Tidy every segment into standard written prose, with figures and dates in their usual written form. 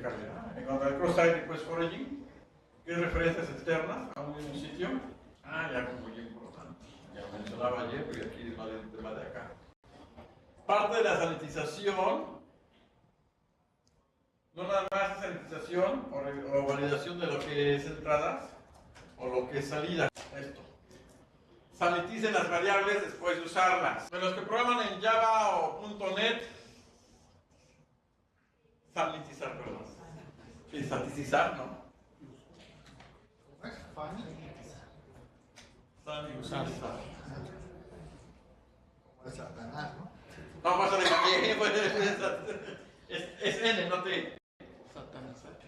explicarle. En cuanto al cross-site request foraging, ¿qué referencias externas a un mismo sitio? Ya algo muy importante. Ya lo mencionaba ayer, pero aquí es el tema de acá. Parte de la sanitización, no nada más es sanitización o validación de lo que es entradas o lo que es salida. Esto. Saniticen las variables después de usarlas. De los que programan en Java o .NET, sanitizar, perdón. Y sanitizar, ¿no? Sanitizar. Como es Satanás, ¿no? No, pasa de cambié. Es N, no T.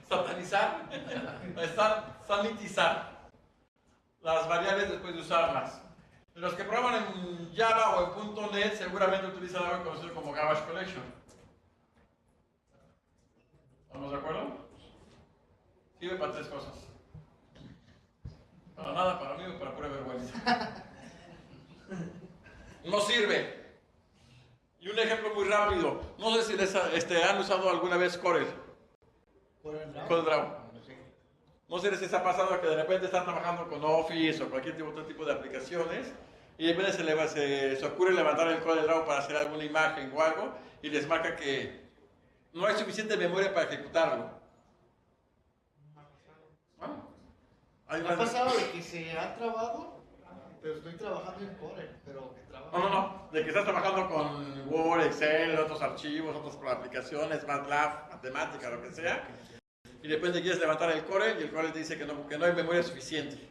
Satanizar. Sanitizar las variables después de usarlas. Los que programan en Java o en .NET seguramente utilizan algo conocido como Garbage Collection. ¿Estamos de acuerdo? Sirve para tres cosas. Para nada, para mí o para pura vergüenza. No sirve. Y un ejemplo muy rápido. No sé si les han usado alguna vez Corel. Corel Draw. No sé si les ha pasado que de repente están trabajando con Office o cualquier otro tipo de aplicaciones y de repente se ocurre levantar el Corel Draw para hacer alguna imagen o algo y les marca que no hay suficiente memoria para ejecutarlo. Me ha pasado de que se ha trabado, pero estoy trabajando en Corel, pero que trabajo... No, de que estás trabajando con Word, Excel, otros archivos, otras aplicaciones, MATLAB, matemática, lo que sea, y de repente quieres levantar el Corel y el Corel te dice que no hay memoria suficiente.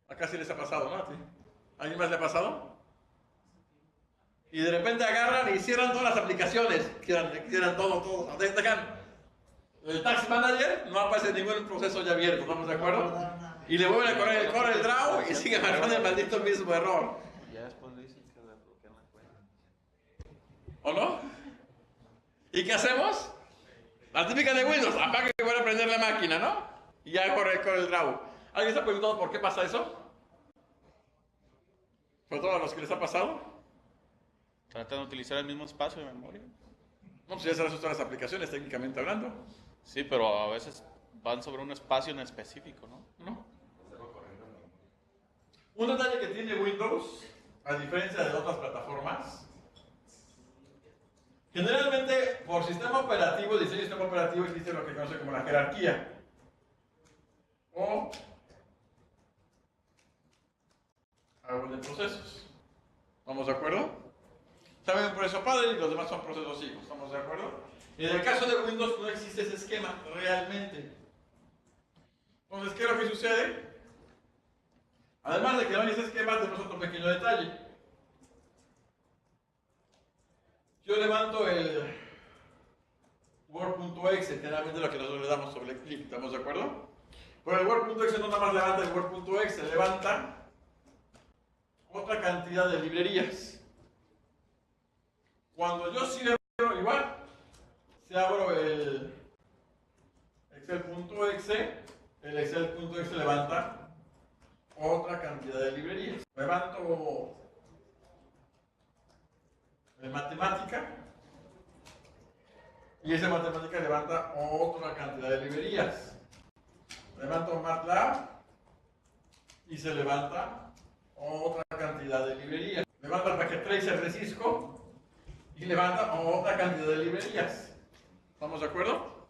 Acá sí les ha pasado, ¿no? ¿A alguien más le ha pasado? Y de repente agarran y cierran todas las aplicaciones, cierran todo. Dejan el Task Manager, no aparece ningún proceso ya abierto, ¿estamos de acuerdo? Y le vuelven a correr el Corel Draw y sigue marcando el maldito mismo error. Ya después le dicen que le bloquean la cuenta. ¿O no? ¿Y qué hacemos? La típica de Windows, apaga que voy a prender la máquina, ¿no? Y ya corre el Draw. ¿Alguien se ha preguntado por qué pasa eso? ¿Sobre todo a los que les ha pasado? Tratan de utilizar el mismo espacio de memoria. No, pues ya se todas las aplicaciones, técnicamente hablando. Sí, pero a veces van sobre un espacio en específico, ¿no? ¿No? Un detalle que tiene Windows, a diferencia de otras plataformas, generalmente por sistema operativo, diseño de sistema operativo, existe lo que conoce como la jerarquía. O árbol de procesos. ¿Estamos de acuerdo? Saben un proceso padre y los demás son procesos hijos. ¿Estamos de acuerdo? Y en el caso de Windows no existe ese esquema realmente. Entonces, ¿qué es lo que sucede? Además de que no hay ese esquema, tenemos otro pequeño detalle. Yo levanto el Word.exe, generalmente lo que nosotros le damos sobre clic, ¿estamos de acuerdo? Pero el Word.exe no nada más levanta el Word.exe, levanta otra cantidad de librerías. Cuando yo cierro igual, si abro el Excel.exe, el Excel.exe levanta otra cantidad de librerías. Levanto el matemática y esa matemática levanta otra cantidad de librerías. Levanto MATLAB y se levanta otra cantidad de librerías. Levanta el Packet Tracer de Cisco y levanta otra cantidad de librerías. ¿Estamos de acuerdo?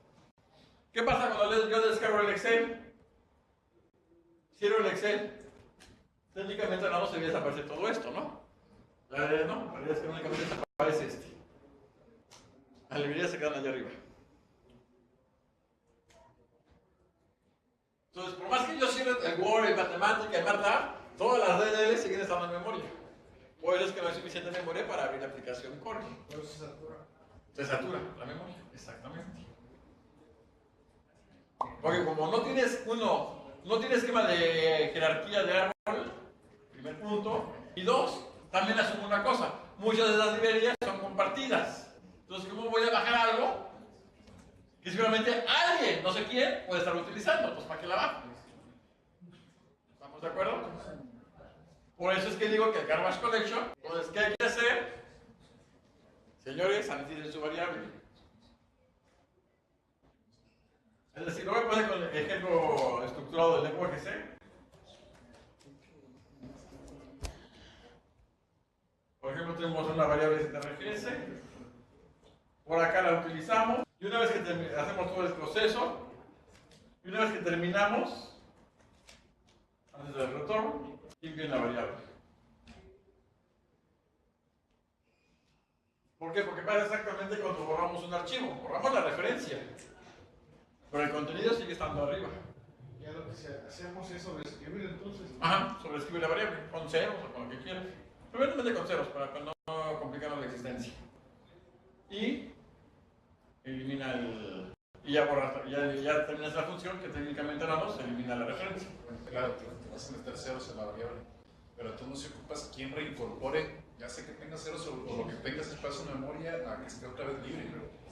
¿Qué pasa cuando yo descargo el Excel? Cierro el Excel. Técnicamente no se desaparece todo esto, ¿no? No, la realidad es que únicamente desaparece este. Las librerías se quedan allá arriba. Entonces, por más que yo cierre el Word, el Matemática, el MATLAB, todas las DLL siguen estando en memoria. Por eso es que no hay suficiente memoria para abrir la aplicación Corel. Pero se satura. Se satura la memoria, exactamente. Porque como no tienes esquema de jerarquía de árbol, primer punto, y dos, también asumo una cosa, muchas de las librerías son compartidas. Entonces, ¿cómo voy a bajar algo que seguramente alguien, no sé quién, puede estar utilizando? Pues, ¿para qué la bajo? ¿Estamos de acuerdo? Por eso es que digo que el Garbage Collection, entonces, ¿qué hay que hacer? Señores, saniticen su variable. Es decir, lo voy a poner con el ejemplo estructurado del lenguaje C. Por ejemplo, tenemos una variable CTRGS. Por acá la utilizamos. Y una vez que hacemos todo el proceso, y una vez que terminamos, antes del retorno, limpien la variable. ¿Por qué? Porque pasa exactamente cuando borramos un archivo. Borramos la referencia, pero el contenido sigue estando arriba. Ya lo que hacemos es sobreescribir entonces. Ajá, sobreescribir la variable, con ceros o con lo que quieras. Primeramente con ceros, para no complicarnos la existencia. Y elimina el... Y ya borras, ya terminas la función que técnicamente hablamos, elimina la referencia. Claro, te vas a meter ceros en la variable, pero tú no se ocupas quien reincorpore, ya sé que tengas ceros o lo que tengas espacio en memoria a que esté otra vez libre.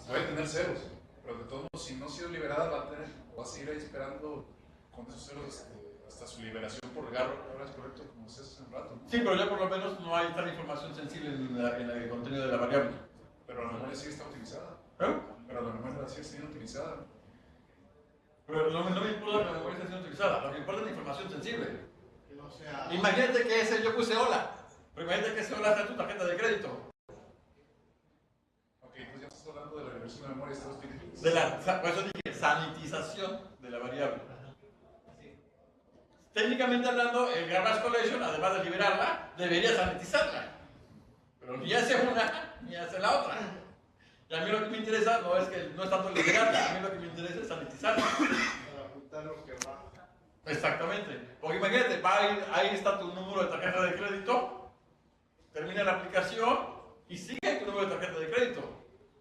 Puede tener ceros, pero de todos modos, si no ha sido liberada, va a seguir ahí esperando con esos ceros hasta su liberación por garro. Ahora es correcto, como decías hace un rato, ¿no? Sí, pero ya por lo menos no hay tal información sensible en el contenido de la variable. Pero la memoria sigue estando utilizada. ¿Eh? Pero la memoria sigue siendo utilizada. Pero no me importa que la memoria esté siendo utilizada, lo que importa es la información sensible. O sea, Imagínate que yo puse hola, pero imagínate que ese hola está en tu tarjeta de crédito. Ok, entonces ya estás hablando de la liberación de memoria, estás utilizando. Por eso dije sanitización de la variable. Técnicamente hablando, el garbage collection, además de liberarla, debería sanitizarla. Pero ni hace una, ni hace la otra. Y a mí lo que me interesa no es tanto liberarla, a mí lo que me interesa es sanitizarla. para apuntar lo que va. Exactamente. Porque imagínate, ahí está tu número de tarjeta de crédito, termina la aplicación y sigue tu número de tarjeta de crédito.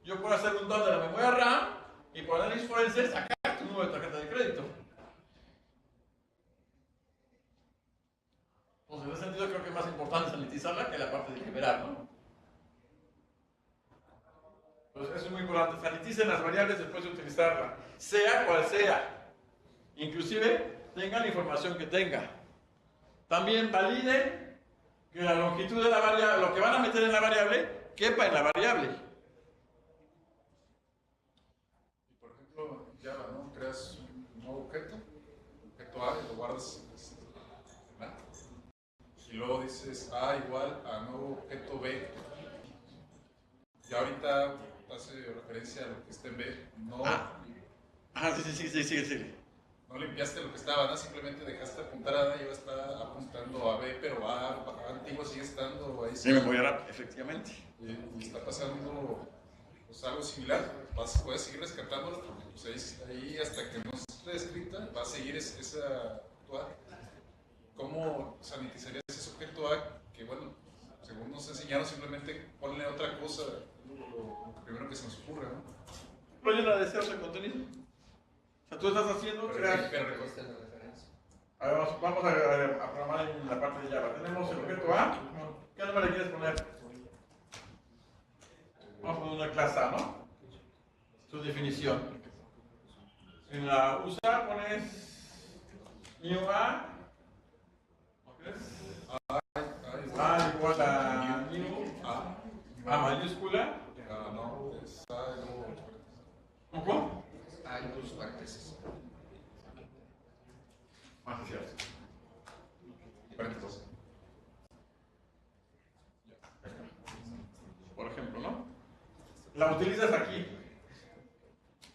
Yo puedo hacer un dump de la memoria RAM y por análisis forense sacar tu número de tarjeta de crédito. Entonces, en ese sentido creo que es más importante sanitizarla que la parte de liberar, ¿no? Entonces, eso es muy importante. Saniticen las variables después de utilizarla, sea cual sea. Inclusive, tengan la información que tenga. También validen que la longitud de la variable, lo que van a meter en la variable, quepa en la variable. Y por ejemplo, Java, ¿no? Creas un nuevo objeto A, y lo guardas, ¿verdad? Y luego dices A igual a nuevo objeto B. Y ahorita hace referencia a lo que está en B. No, Sí. no limpiaste lo que estaba, ¿no? Simplemente dejaste apuntar a A y ahora está apuntando a B, pero A antiguo sigue estando ahí. Sí, memoria RAM, efectivamente. Y está pasando pues, algo similar. Puedes seguir rescatándolo porque pues, ahí hasta que no esté escrita va a seguir esa A. ¿Cómo sanitizarías ese objeto A? Que bueno, según nos enseñaron, simplemente ponle otra cosa, lo primero que se nos ocurre, ¿no? Rellena de deseos el contenido. O sea, tú estás haciendo, creas. A ver, vamos a programar en la parte de Java. Tenemos el objeto A. ¿Qué nombre le quieres poner? Vamos a poner una clase A, ¿no? Su definición. En la USA pones new A. ¿No crees? A igual a new A mayúscula. No, es A y luego ¿Cómo? Hay dos paréntesis. Ah, cierto. paréntesis. Por ejemplo, ¿no? La utilizas aquí.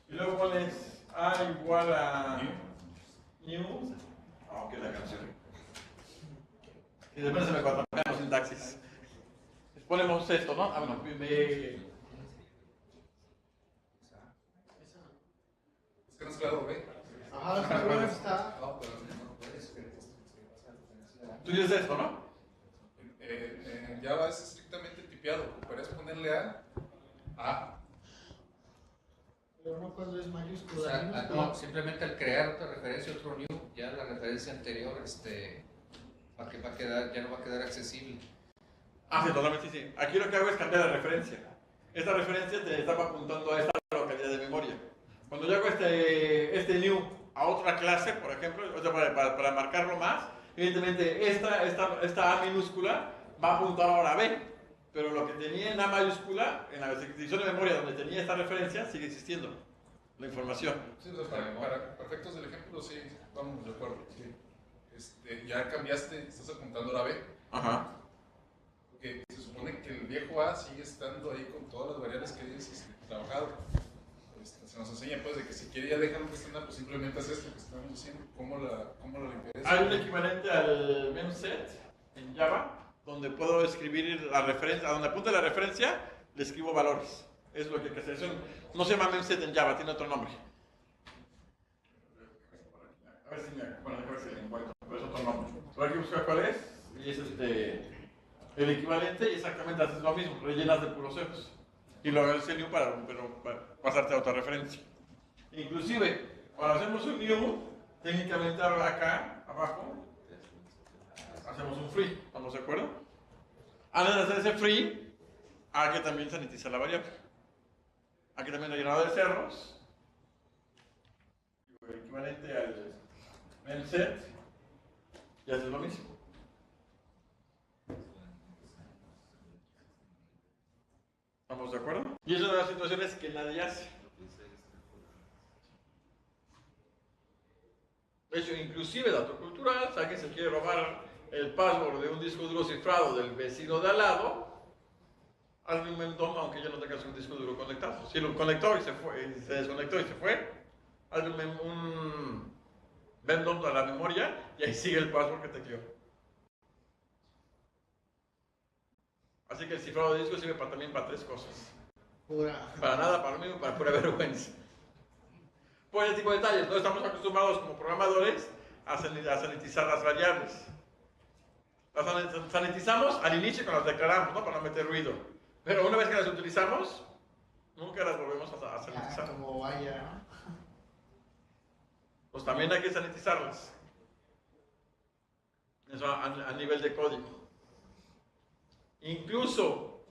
Y luego pones A igual a new. Aunque la canción. Y después se me cuatrapean los sintaxis. Ponemos esto, ¿no? Ah, bueno, Es que no es claro, ¿ve? Ajá, pero está. No, pero no puedes. Tú dices esto, ¿no? En Java es estrictamente tipeado. Puedes ponerle A. Pero no cuando es O mayúscula. sea, minúscula. no, simplemente al crear otra referencia, otro new, ya la referencia anterior, va a quedar, ya no va a quedar accesible. Ah, sí, totalmente sí. Aquí lo que hago es cambiar la referencia. Esta referencia te estaba apuntando a esta localidad de memoria. Cuando yo hago este new a otra clase, por ejemplo, o sea, para marcarlo más, evidentemente esta A minúscula va a apuntar ahora a B, pero lo que tenía en A mayúscula, en la sección de memoria donde tenía esta referencia, sigue existiendo. la información. Sí, o sea, para efectos del ejemplo, sí, vamos de acuerdo. Sí. Ya cambiaste, estás apuntando ahora B. Ajá. Porque se supone que el viejo A sigue estando ahí con todas las variables que hayas trabajado. Se nos enseña pues de que si quiere ya dejarlo que estándar, pues simplemente haces esto que estamos diciendo. ¿Cómo la limpieza? Hay un equivalente al memset en Java, donde puedo escribir la referencia, a donde apunte la referencia, le escribo valores. Es lo que hay que hacer. Eso no se llama memset en Java, tiene otro nombre. A ver si me encuentro, pero es otro nombre. Pero hay que buscar cuál es, y es el equivalente, y exactamente haces lo mismo, rellenas de puros ceros. Y luego el new para pasarte a otra referencia. Inclusive, cuando hacemos un new, técnicamente acá, abajo, hacemos un free, ¿estamos de acuerdo? Antes de hacer ese free, hay que también sanitizar la variable. Aquí también lo llenado de cerros, el equivalente al memset, y haces lo mismo. ¿Estamos de acuerdo? Y es una de las situaciones que nadie hace. De hecho, inclusive dato cultural, si alguien se quiere robar el password de un disco duro cifrado del vecino de al lado, hazle un memdom aunque ya no tengas un disco duro conectado. Si lo conectó y se desconectó y se fue, hazle un memdom a la memoria y ahí sigue el password que te quedó. Así que el cifrado de disco sirve también para tres cosas. Para nada, para lo mismo, para pura vergüenza. Por ese tipo de detalles, no estamos acostumbrados como programadores a sanitizar las variables. Las sanitizamos al inicio cuando las declaramos, ¿no? Para no meter ruido. Pero una vez que las utilizamos, nunca las volvemos a sanitizar. Como vaya, ¿no? Pues también hay que sanitizarlas. Eso a nivel de código. Incluso,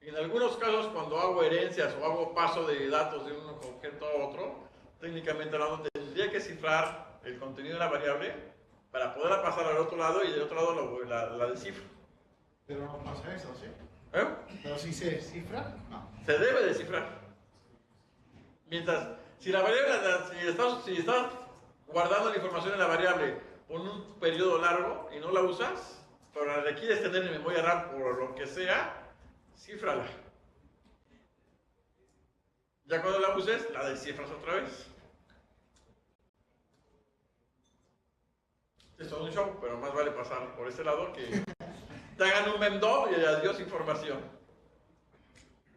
en algunos casos, cuando hago herencias o hago paso de datos de un objeto a otro, técnicamente hablando, tendría que cifrar el contenido de la variable para poderla pasar al otro lado y del otro lado la descifro. Pero no pasa eso, ¿sí? ¿Eh? Pero si se cifra, no. Se debe descifrar. Mientras, si la variable, si estás guardando la información en la variable por un periodo largo y no la usas, pero la requieres tener en memoria RAM por lo que sea, cífrala. Ya cuando la uses, la descifras otra vez. Es todo un show, pero más vale pasar por este lado que te hagan un memdom y adiós información.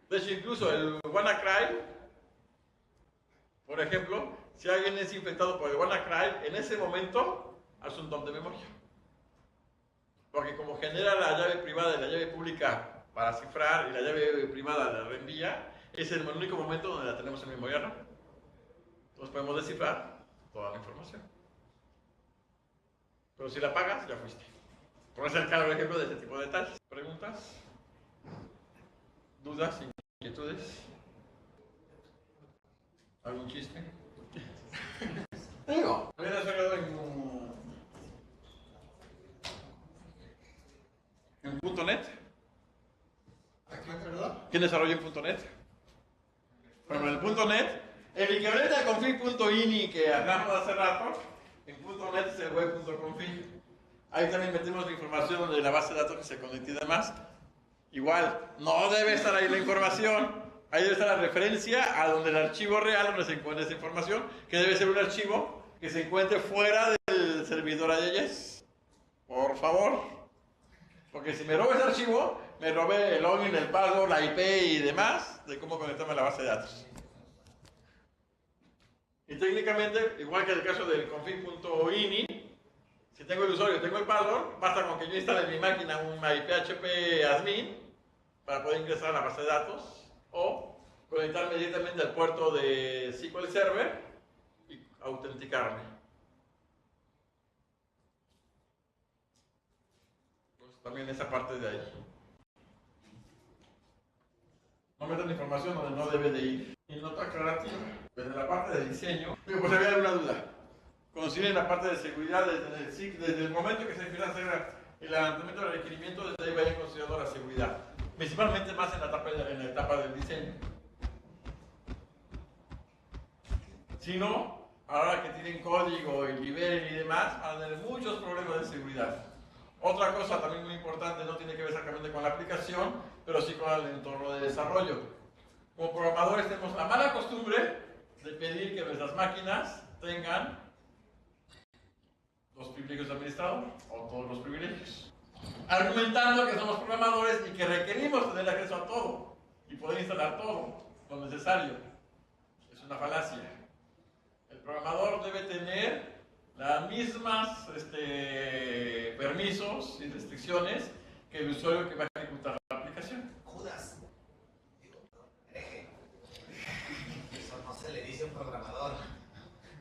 De hecho, incluso el WannaCry, por ejemplo, si alguien es infectado por el WannaCry, en ese momento hace un dump de memoria. Porque como genera la llave privada y la llave pública para cifrar y la llave privada la reenvía, es el único momento donde la tenemos en memoria RAM. Entonces podemos descifrar toda la información. Pero si la apagas, ya fuiste. Por eso es el claro ejemplo de este tipo de detalles. ¿Preguntas? ¿Dudas? ¿Inquietudes? ¿Algún chiste? Digo, voy a desarrollar en .NET. ¿Quién desarrolla en .NET? Bueno, en el .NET, el equivalente al config.ini que hablamos hace rato, en .NET es el web.config. Ahí también metemos la información de la base de datos que se conecta y demás. Igual, no debe estar ahí la información. Ahí debe estar la referencia a donde el archivo real donde se encuentra esa información, que debe ser un archivo que se encuentre fuera del servidor AWS. Por favor. Porque si me robo ese archivo, me robé el login, el password, la IP y demás de cómo conectarme a la base de datos. Y técnicamente, igual que en el caso del config.ini, si tengo el usuario y tengo el password, basta con que yo instale en mi máquina un PHP admin para poder ingresar a la base de datos o conectarme directamente al puerto de SQL Server y autenticarme. Pues también esa parte de ahí. No metan información donde no debe de ir. Y nota aclarativa, desde la parte de diseño, pues había alguna duda. Consideren la parte de seguridad desde el momento que se empieza a hacer el levantamiento del requerimiento, desde ahí vayan considerando la seguridad. Principalmente más en la etapa del diseño. Si no, a la hora que tienen código y liberen y demás, van a tener muchos problemas de seguridad. Otra cosa también muy importante, no tiene que ver exactamente con la aplicación, pero sí con el entorno de desarrollo. Como programadores tenemos la mala costumbre de pedir que nuestras máquinas tengan los privilegios de administrador o todos los privilegios, argumentando que somos programadores y que requerimos tener acceso a todo y poder instalar todo lo necesario. Es una falacia. El programador debe tener las mismas permisos y restricciones que el usuario que va a ejecutar la aplicación. Judas. Hereje. Eso no se le dice a un programador.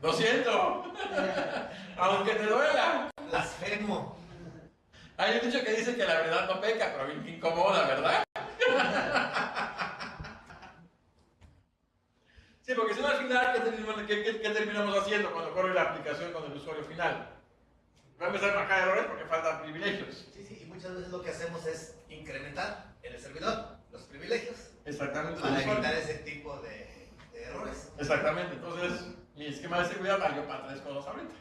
Lo siento, aunque te duela. Blasfemo. Hay un dicho que dice que la verdad no peca, pero bien que incomoda, ¿verdad? Sí, porque si no al final, ¿qué terminamos haciendo cuando corre la aplicación con el usuario final? Va a empezar a marcar errores porque faltan privilegios. Sí, y muchas veces lo que hacemos es incrementar en el servidor los privilegios Exactamente. para evitar ese tipo de errores. Exactamente. Entonces, mi esquema de seguridad valió para 3 cosas ahorita.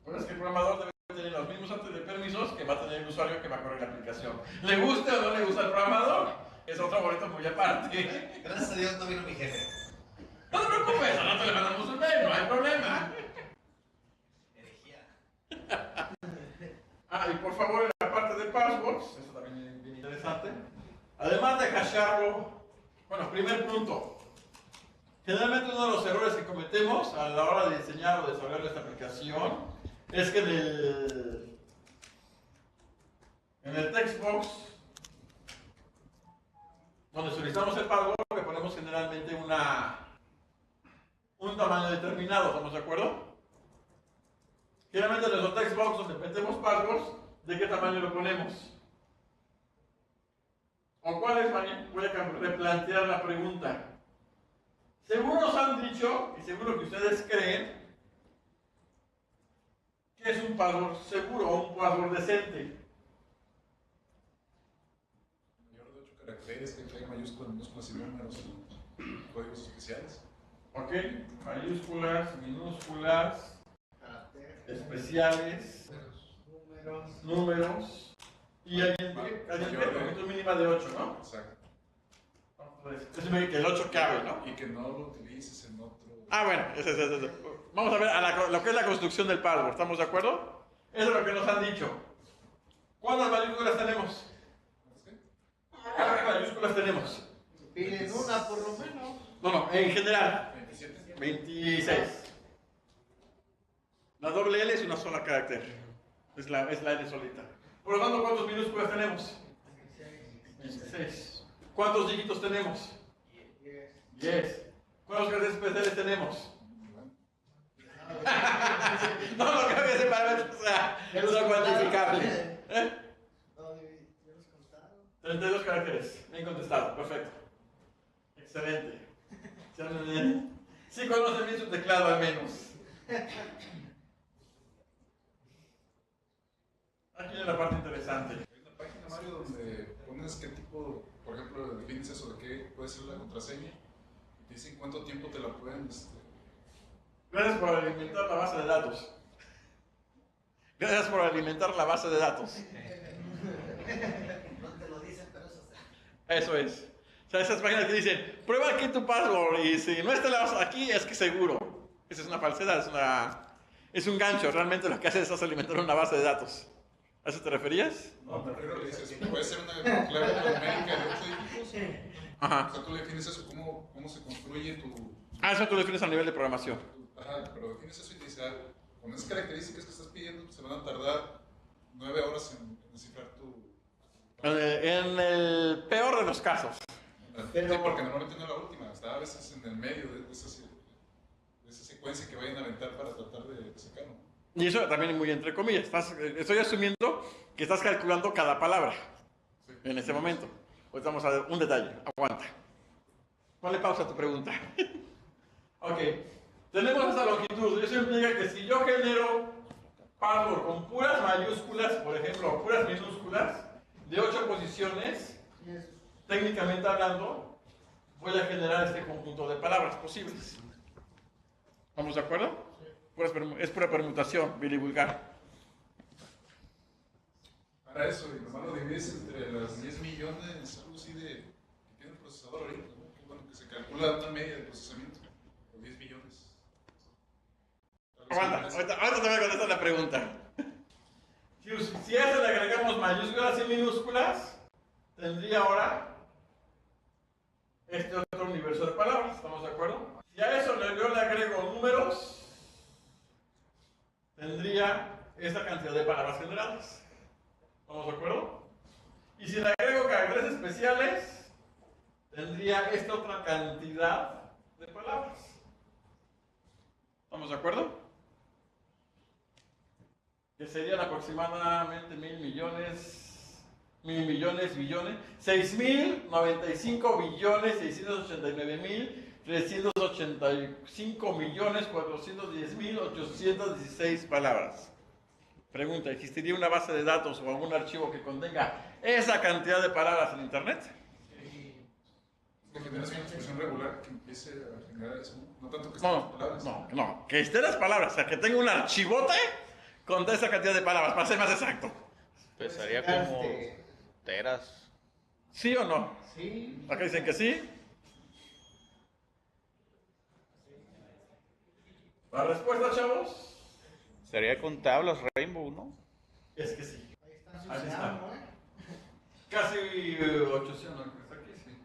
Bueno, es que el programador debe tener los mismos antes de permisos que va a tener el usuario que va a correr la aplicación. ¿Le guste o no le gusta al programador? Es otro boleto muy aparte. Gracias a Dios no vino mi jefe. No te preocupes, a nosotros le mandamos un mail, no hay problema. Herejía. Y por favor, en la parte de passwords, eso también es bien interesante. Además de hashearlo, bueno, primer punto. Generalmente uno de los errores que cometemos a la hora de diseñar o desarrollar esta aplicación es que en el textbox, donde solicitamos el password, le ponemos generalmente un tamaño determinado, ¿estamos de acuerdo? Generalmente en nuestro textbox donde metemos passwords, ¿de qué tamaño lo ponemos? ¿O cuál es, María? Voy a replantear la pregunta. Según nos han dicho, y seguro que ustedes creen, ¿qué es un password seguro o un password decente? Mayor de 8 caracteres, que traiga mayúsculas, minúsculas y números y códigos especiales. ¿Ok? Mayúsculas, minúsculas, especiales, números. Y hay longitud mínima de 8, ¿no? Exacto. Eso me dice que el 8 cabe, ¿no? Y que no lo utilices en otro. Bueno, vamos a ver lo que es la construcción del password, ¿estamos de acuerdo? Eso es lo que nos han dicho. ¿Cuántas mayúsculas tenemos? ¿Cuántas mayúsculas tenemos? Piden una por lo menos. No, en general. 27. 26. La doble L es una sola carácter. Es la L solita. Por lo tanto, ¿cuántas minúsculas tenemos? 16. ¿Cuántos dígitos tenemos? 10. ¿Cuántos caracteres especiales tenemos? No, lo que había separado, o sea, es no cuantificable. 32 caracteres. Bien contestado, perfecto. Excelente. Sí conocen bien su teclado al menos. Aquí viene la parte interesante. Hay una página, Mario, donde pones qué tipo, por ejemplo, defines eso de qué puede ser la contraseña y te dicen cuánto tiempo te la pueden. Gracias por alimentar la base de datos. Gracias por alimentar la base de datos. No te lo dicen, pero eso Eso es. O sea, esas páginas que dicen, prueba aquí tu password y si no está la base aquí es que seguro. Esa es una falsedad, es un gancho. Realmente lo que hace es alimentar una base de datos. ¿A eso te referías? No, me refiero a que dices, puede ser una clave numérica de 8 dígitos. Ajá. O sea, tú defines eso, cómo se construye tu. Eso tú lo defines a nivel de programación. Ajá, pero defines eso y te dice, con esas características que estás pidiendo, se van a tardar 9 horas en descifrar tu. En el peor de los casos. Sí, porque normalmente no es la última, está a veces en el medio de esa secuencia que vayan a aventar para tratar de sacarlo. Y eso también es muy entre comillas. Estoy asumiendo que estás calculando cada palabra en este momento. Ahorita vamos a ver un detalle. Aguanta. Ponle pausa a tu pregunta. Ok. Tenemos esta longitud. Eso implica que si yo genero password con puras mayúsculas, por ejemplo, o puras minúsculas, de 8 posiciones, técnicamente hablando, voy a generar este conjunto de palabras posibles. ¿Estamos de acuerdo? Es pura permutación, bilivulgar. Para eso, y nomás lo divides entre las 10 millones, algo así de que tiene el procesador ahorita, ¿no? Que bueno, que se calcula una media de procesamiento, los 10 millones. Aguanta, ahorita te voy a contestar la pregunta. Si a eso le agregamos mayúsculas y minúsculas, tendría ahora este otro universo de palabras, ¿estamos de acuerdo? Si a eso yo le agrego números, tendría esta cantidad de palabras generadas. ¿Estamos de acuerdo? Y si le agrego caracteres especiales, tendría esta otra cantidad de palabras. ¿Estamos de acuerdo? Que serían aproximadamente 6.095.689.385.410.816 palabras. Pregunta, ¿existiría una base de datos o algún archivo que contenga esa cantidad de palabras en Internet? Que generas una expresión regular que empiece a generar eso, no tanto que estén las palabras. No, que estén las palabras, o sea, que tenga un archivote con esa cantidad de palabras, para ser más exacto. Pesaría como teras. ¿Sí o no? Sí. Acá dicen que sí. La respuesta, chavos, Sería con tablas Rainbow, ¿no? es que sí. Ahí están Ahí está. sucediendo, ¿eh? Casi 800, no, está aquí, sí.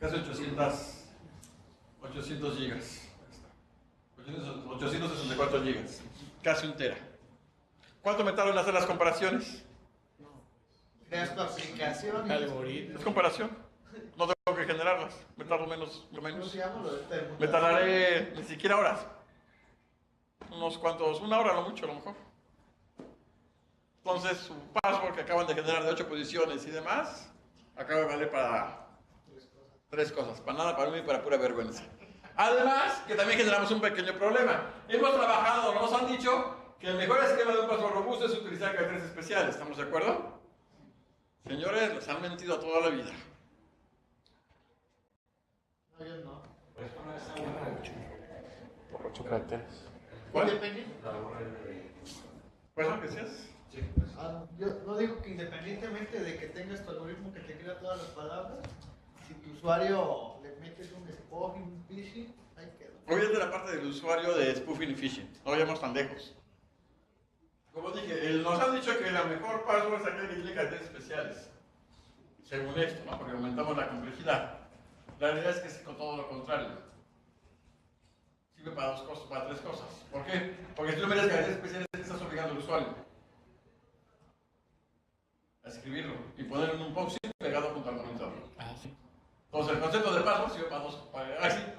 Casi 800 gigas. Ahí está. 864 gigas. Casi un tera. ¿Cuánto me tardan en hacer las comparaciones? Creas tu aplicación. Es comparación. No tengo que generarlas. Me tardo menos. ¿Cómo se llama lo de permutación? Me tardaré ni siquiera horas. Unos cuantos, una hora a lo mucho, a lo mejor. Entonces, su password que acaban de generar de 8 posiciones y demás, acaba de valer para 3 cosas. Para nada, para mí y para pura vergüenza. Además, que también generamos un pequeño problema. Hemos trabajado, nos han dicho que el mejor esquema de un password robusto es utilizar caracteres especiales. ¿Estamos de acuerdo? Señores, les han mentido toda la vida. No, yo no. Por 8 caracteres. ¿Cuál? Independiente. ¿Cuál es lo que decías? Yo no digo que independientemente de que tengas tu algoritmo que te crea todas las palabras, si tu usuario le metes un spoofing, un phishing, ahí queda. Olvídate la parte del usuario de spoofing y phishing. No vayamos tan lejos. Como dije, nos han dicho que la mejor password es aquel que tiene caracteres especiales. Según esto, ¿no? Porque aumentamos la complejidad. La realidad es que es con todo lo contrario. Sirve para 2 cosas, para 3 cosas. ¿Por qué? Porque si tú metes caracteres especiales, estás obligando al usuario a escribirlo y ponerlo en un box pegado junto al monitor. Entonces, el concepto de password sirve para 2.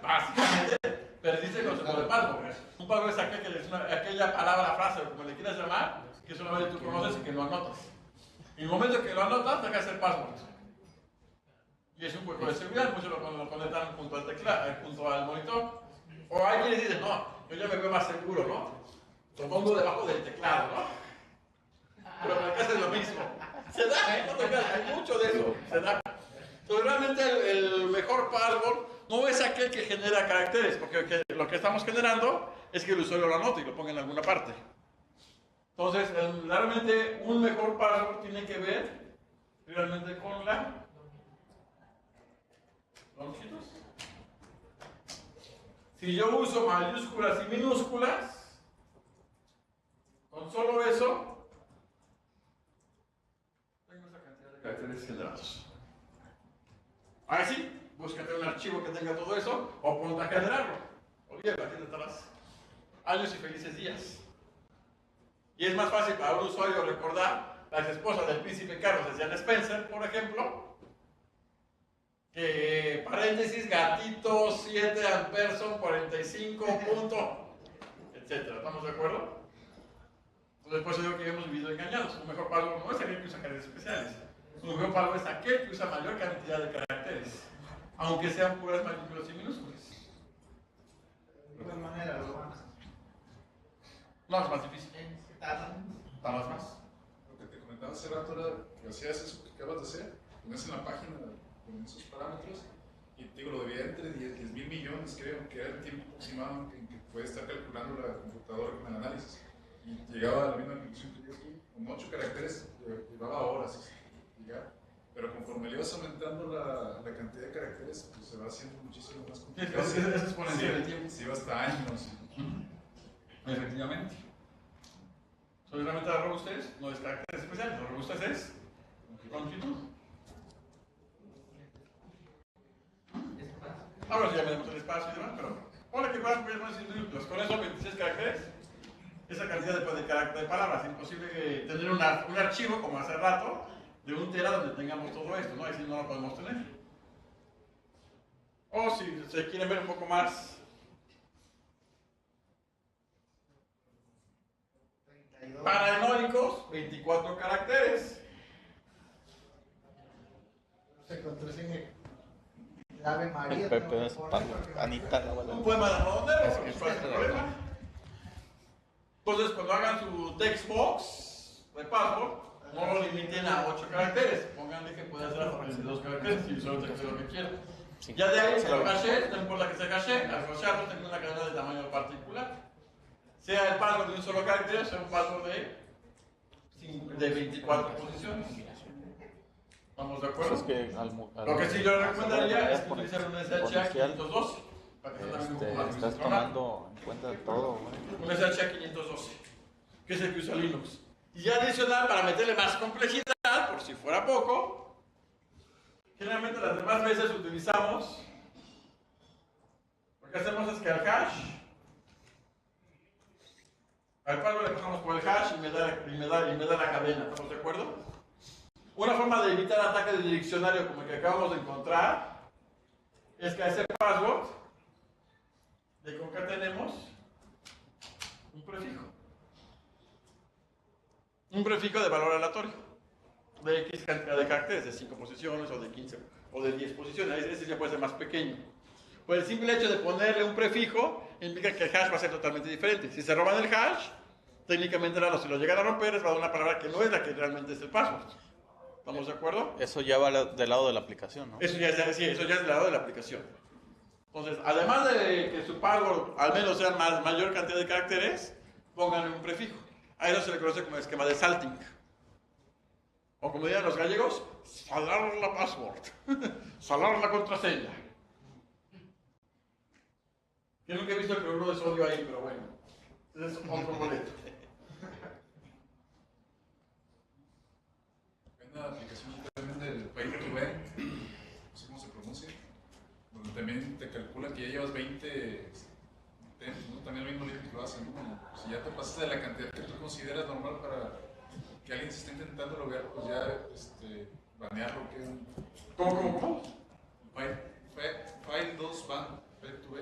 Básicamente, perdiste el concepto de password. Un password es aquella palabra, frase o como le quieras llamar, que solamente tú conoces y que no anotas. Y en el momento que lo anotas, deja de ser password. Y es un hueco de seguridad, muchos lo conectan junto al teclado, junto al monitor. O hay quienes dicen, no, yo ya me veo más seguro, ¿no? Lo pongo debajo del teclado, ¿no? Pero para acá es lo mismo. Se da, no te creas, hay mucho de eso, se da. Entonces realmente el mejor password no es aquel que genera caracteres, porque lo que estamos generando es que el usuario lo anote y lo ponga en alguna parte. Entonces, realmente un mejor password tiene que ver realmente con la longitud. Si yo uso mayúsculas y minúsculas, con solo eso, tengo esa cantidad de caracteres generados. Ahora sí, búscate un archivo que tenga todo eso o ponte a generarlo. Olvídate, aquí detrás. Años y felices días. Y es más fácil para un usuario recordar las esposas del príncipe Carlos de Sean Spencer, por ejemplo, que paréntesis, gatito, 7 amperson, 45 punto, etc. ¿Estamos de acuerdo? Entonces, por eso digo que hemos vivido engañados. Un mejor password no es aquel que usa caracteres especiales. Un mejor password es aquel que usa mayor cantidad de caracteres, aunque sean puras mayúsculas y minúsculas. De igual manera, lo van a No, es más difícil. tardan más. Lo que te comentaba hace rato era que hacías eso que acabas de hacer, pones en la página con esos parámetros y te digo, lo debía entre 10,000 millones, creo, que era el tiempo aproximado en que puede estar calculando la computadora con el análisis. Y llegaba a la misma conclusión que yo aquí, con 8 caracteres llevaba horas llegar. Pero conforme le ibas aumentando la cantidad de caracteres, pues se va haciendo muchísimo más complicado. Es exponencial el tiempo. Sí, va hasta años. Efectivamente. Solamente la robustez no es caracteres especiales, la robustez es longitud. Ahora sí ya medimos el espacio y demás, pero ponle que puedas ver más minutos. Con esos 26 caracteres, esa cantidad de palabras, es imposible tener un archivo como hace rato de 1 tera donde tengamos todo esto, ¿no? Ahí sí no lo podemos tener. O si se quieren ver un poco más paranoicos, 24 caracteres. Se contraseña. El Ave María. Pepe tengo que es poner Pablo, porque- Anita, la Un poema de redondeo, no es problema. Entonces, cuando hagan su text box de password, no lo limiten a 8 caracteres. Pónganle que puede hacer hasta 22 caracteres y solo texte lo que quieran. Ya de ahí, si lo caché, no importa que se caché, al rocharlo tengo una cadena de tamaño particular. Sea el password de un solo carácter, sea un password de 24 posiciones. ¿Estamos de acuerdo? Pues es que Lo que sí yo recomendaría es utilizar un SHA 512 para que sea también un poco más estás difícil trabajar. tomando en cuenta de todo, güey. Un SHA 512, que es el que usa Linux. Y adicional, para meterle más complejidad, por si fuera poco, generalmente las demás veces utilizamos, lo que hacemos es que al hash, al password le pasamos por el hash y me da la cadena, ¿estamos de acuerdo? Una forma de evitar ataques de diccionario como el que acabamos de encontrar es que a ese password le concatenemos un prefijo. Un prefijo de valor aleatorio, de X cantidad de caracteres, de 5 posiciones o de 15 o de 10 posiciones, ese ya puede ser más pequeño. Por el simple hecho de ponerle un prefijo, implica que el hash va a ser totalmente diferente. Si se roban el hash, técnicamente si lo llegan a romper, les va a dar una palabra que no es la que realmente es el password. ¿Estamos de acuerdo? Eso ya va del lado de la aplicación, ¿no? Eso ya es del lado de la aplicación. Entonces, además de que su password al menos sea mayor cantidad de caracteres, pónganle un prefijo. A eso se le conoce como esquema de salting. O como dirían los gallegos, salar la password. Salar la contraseña. Yo nunca he visto el cloruro de sodio ahí, pero bueno. Ese es otro boleto. Hay una aplicación también del Pay to Win, no sé cómo se pronuncia, donde también te calcula que ya llevas 20 intentos, ¿no? También lo mismo lo hacen, ¿no? Si ya te pasaste de la cantidad que tú consideras normal para que alguien se esté intentando lograr, pues ya banearlo. ¿Cómo? File 2 ban, Pay to Win.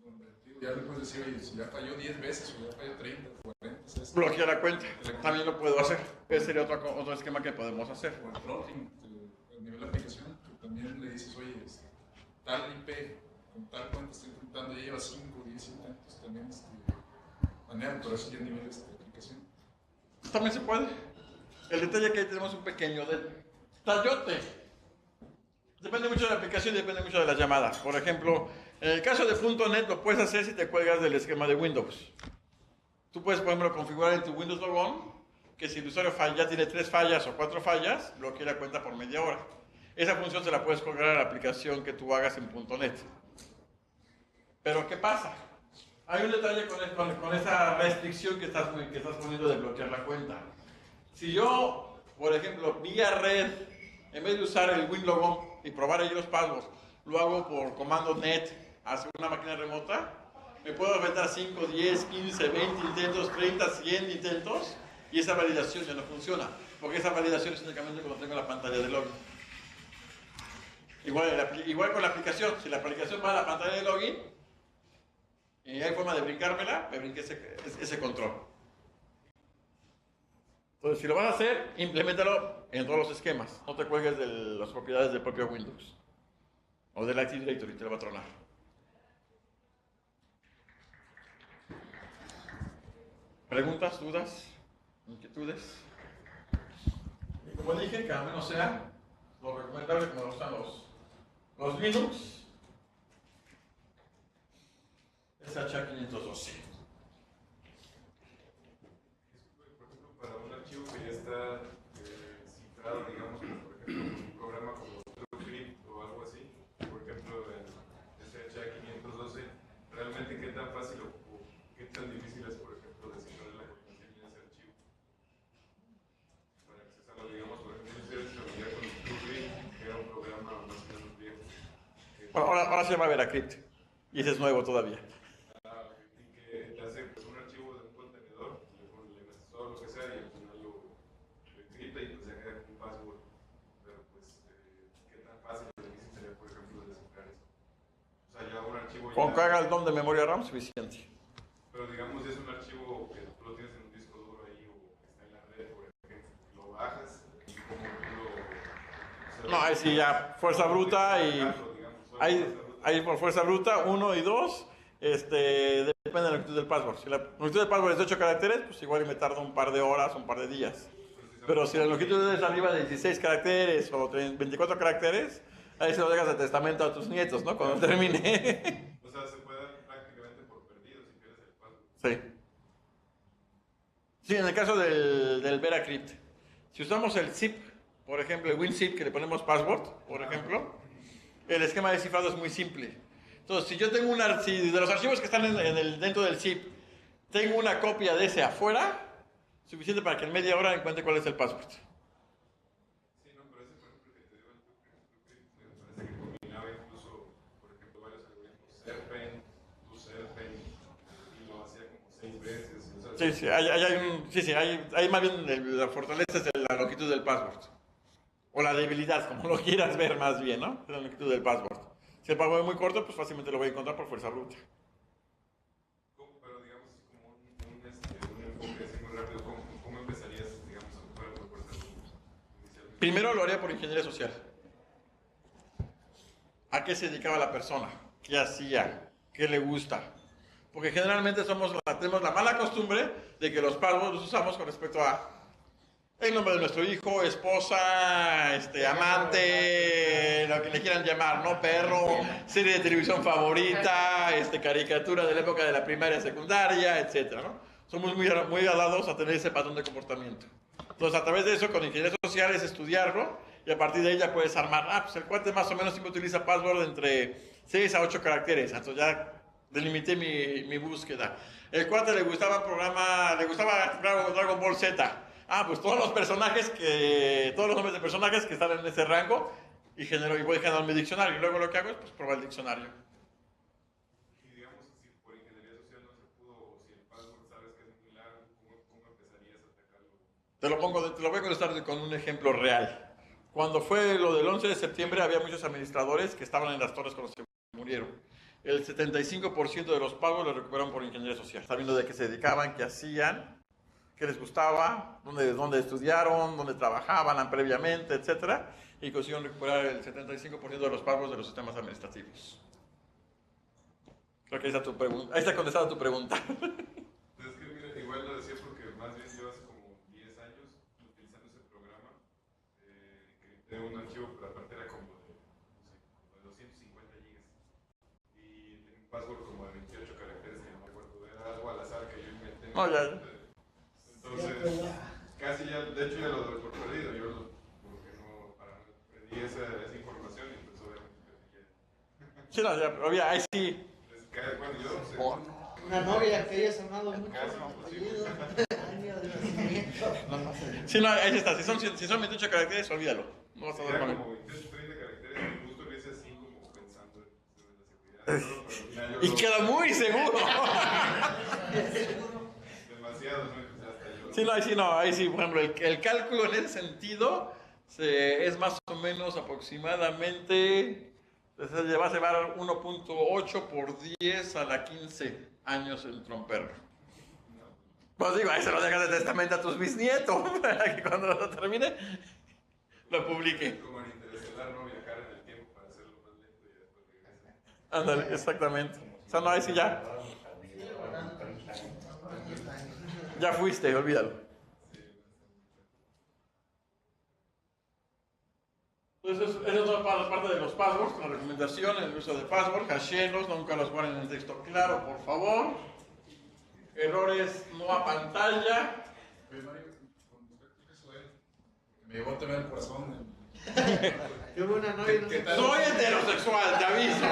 Donde, ya le puedes decir, oye, si ya falló 10 veces o ya falló 30, 40, ¿sabes? Bloquea la cuenta. También lo puedo hacer. Ese sería otro esquema que podemos hacer. O el floating, a nivel de aplicación, que también le dices, oye, tal IP con tal cuenta está intentando, ya lleva 5 o 10 intentos, también banear, pero eso ya a nivel de aplicación. También se puede. El detalle es que ahí tenemos un pequeño detallote. Depende mucho de la aplicación y depende mucho de las llamadas. Por ejemplo, en el caso de .NET lo puedes hacer si te cuelgas del esquema de Windows. Tú puedes, por ejemplo, configurar en tu Windows Logon que si el usuario ya tiene 3 fallas o 4 fallas, bloquee la cuenta por media hora. Esa función se la puedes colgar a la aplicación que tú hagas en .NET. Pero ¿qué pasa? Hay un detalle con esa restricción que estás poniendo de bloquear la cuenta. Si yo, por ejemplo, vía red, en vez de usar el WinLogon y probar ahí los passwords, lo hago por comando net hacia una máquina remota, me puedo aventar 5, 10, 15, 20 intentos, 30, 100 intentos y esa validación ya no funciona. Porque esa validación es únicamente cuando tengo la pantalla de login. Igual con la aplicación, si la aplicación va a la pantalla de login y hay forma de brincármela, me brinqué ese control. Entonces, si lo vas a hacer, implementalo en todos los esquemas. No te cuelgues de las propiedades del propio Windows o del Active Directory, te lo va a tronar. ¿Preguntas, dudas, inquietudes? Y como dije, que al menos sea lo recomendable como lo usan Los Linux, SHA-512. Por ejemplo, para un archivo que ya está cifrado, digamos, por ejemplo, un programa como TrueCrypt o algo así, por ejemplo, el SHA-512, ¿realmente qué tan fácil o qué tan difícil es, por ejemplo, descifrar la combinación de ese archivo? Para accesarlo, digamos, por ejemplo, ustedes se veía con TrueCrypt, que era un programa más o menos viejo. Bueno, ahora se llama VeraCrypt, y ese es nuevo todavía. Y que te hace pues, un archivo de un contenedor, le metes todo lo que sea y al final lo encripta y pues ya queda con un password. Pero pues, ¿qué tan fácil o difícil sería, por ejemplo, descifrar eso? O sea, ya un archivo Con que ya... haga el DOM de memoria RAM, suficiente. Pero digamos, es un archivo que tú lo tienes en un disco duro ahí o está en la red, por ejemplo, lo bajas y como tú lo... o sea, No, ahí sí ya, fuerza bruta y... digamos, solo Ahí, fuerza bruta. ahí por fuerza bruta, 1 y 2, depende de la longitud del password. Si la longitud del password es de 8 caracteres, pues igual me tarda un par de horas, un par de días. Pero si la longitud es arriba de 16 caracteres o 24 caracteres, ahí se lo dejas de testamento a tus nietos, ¿no? Cuando termine. O sea, se puede dar prácticamente por perdido si pierdes el password. Sí. Sí, en el caso del VeraCrypt. Si usamos el zip, por ejemplo, el WinZip, que le ponemos password, por ejemplo, el esquema de cifrado es muy simple. Entonces, si yo tengo si de los archivos que están dentro del zip, tengo una copia de ese afuera, suficiente para que en media hora encuentre cuál es el password. Sí, no, pero ese, por ejemplo, que te digo, el TrueCrypt, me parece que combinaba incluso, por ejemplo, varios algoritmos, SERPEN, ToSerpen, y lo hacía como 6 veces. O sea, Sí, hay más bien la fortaleza es la longitud del password. O la debilidad, como lo quieras ver más bien, ¿no? La longitud del password. Si el password es muy corto, pues fácilmente lo voy a encontrar por fuerza bruta. pero digamos así como un enfoque así muy rápido, ¿cómo empezarías, digamos, a ocupar por fuerza inicialmente? Primero lo haría por ingeniería social. ¿A qué se dedicaba la persona? ¿Qué hacía? ¿Qué le gusta? Porque generalmente tenemos la mala costumbre de que los passwords los usamos con respecto a el nombre de nuestro hijo, esposa, amante, lo que le quieran llamar, ¿no? Perro, serie de televisión favorita, caricatura de la época de la primaria, secundaria, etcétera, ¿no? Somos muy alados a tener ese patrón de comportamiento. Entonces, a través de eso, con ingeniería social es estudiarlo y a partir de ahí ya puedes armar, pues el cuate más o menos siempre utiliza password entre 6 a 8 caracteres, entonces ya delimité mi búsqueda. El cuate le gustaba Dragon Ball Z. Pues todos los nombres de personajes que están en ese rango y voy a generar mi diccionario. Y luego lo que hago es pues, probar el diccionario. Y digamos, si por ingeniería social no se pudo, o si el password sabes que es muy largo, ¿cómo empezarías a atacarlo? Te lo voy a contestar con un ejemplo real. Cuando fue lo del 11 de septiembre había muchos administradores que estaban en las torres cuando se murieron. El 75% de los pagos los recuperaron por ingeniería social. Sabiendo de qué se dedicaban, qué hacían, qué les gustaba, dónde estudiaron, dónde trabajaban previamente, etc. Y consiguieron recuperar el 75% de los pagos de los sistemas administrativos. Creo que ahí está tu pregunta. Ahí está contestada tu pregunta. Entonces, que mira, igual lo decía porque más bien yo hace como 10 años utilizando ese programa, encripté un archivo, pero aparte era como de, no sé, como de 250 gigas. Y tenía un password como de 28 caracteres que no me acuerdo, era algo al azar que yo inventé. Entonces, casi ya, de hecho ya lo doy por perdido, porque no, perdí esa información y pues obviamente perdí ya. Sí, ahí sí. Bueno, yo, Una novia que hayas amado mucho, apellido, año de nacimiento. Sí, no, ahí está. Si son 28 caracteres, olvídalo. No vas a dar era con él. como 28, 30 caracteres, justo lo hice así como pensando en la seguridad. Pero al final Y queda muy seguro. demasiado, ¿no? Sí, ahí sí, por ejemplo, el cálculo en ese sentido es más o menos aproximadamente, le va a llevar 1.8 por 10 a la 15 años en tromperro. Pues digo, ahí se lo dejas de testamento a tus bisnietos, para que cuando lo termine, lo publique. Como en Interestelar, no viajar en el tiempo para hacerlo más lento y después regresar. Ándale, exactamente. O sea, no, ahí sí ya. Ya fuiste, olvídalo. Entonces, eso es para la parte de los passwords, la recomendación en el uso de passwords, hasheenlos, nunca los guarden en el texto claro, por favor. Errores no a pantalla. Oye, Mario, con respecto a eso, me llegó a tener el corazón. Qué buena ¿Qué noche. tal? Soy heterosexual, te aviso.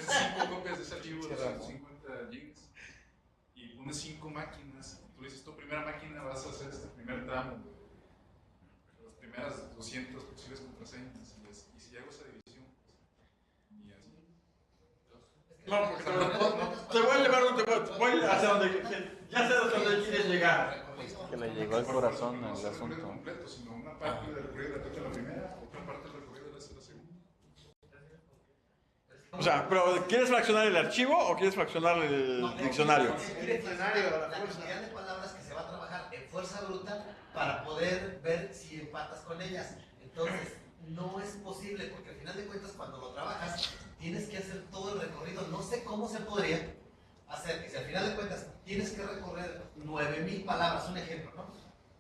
Cinco copias de ese archivo de las 50 gigas y pones 5 máquinas. Tú dices, tu primera máquina vas a hacer este primer tramo, las primeras 200 posibles contraseñas. Y si hago esa división, y así. No, porque te voy a llevar, voy hacia donde, ya sé hasta dónde quieres llegar. Que le llegó al corazón No el es el recorrido asunto. completo, sino una parte del recorrido de la primera, otra parte del recorrido de la segunda. O sea, pero ¿quieres fraccionar el archivo o quieres fraccionar el diccionario? El diccionario, la La fuerza. cantidad de palabras que se va a trabajar en fuerza bruta para poder ver si empatas con ellas. Entonces, no es posible, porque al final de cuentas, cuando lo trabajas, tienes que hacer todo el recorrido. No sé cómo se podría hacer que si al final de cuentas tienes que recorrer 9000 palabras, un ejemplo, ¿no?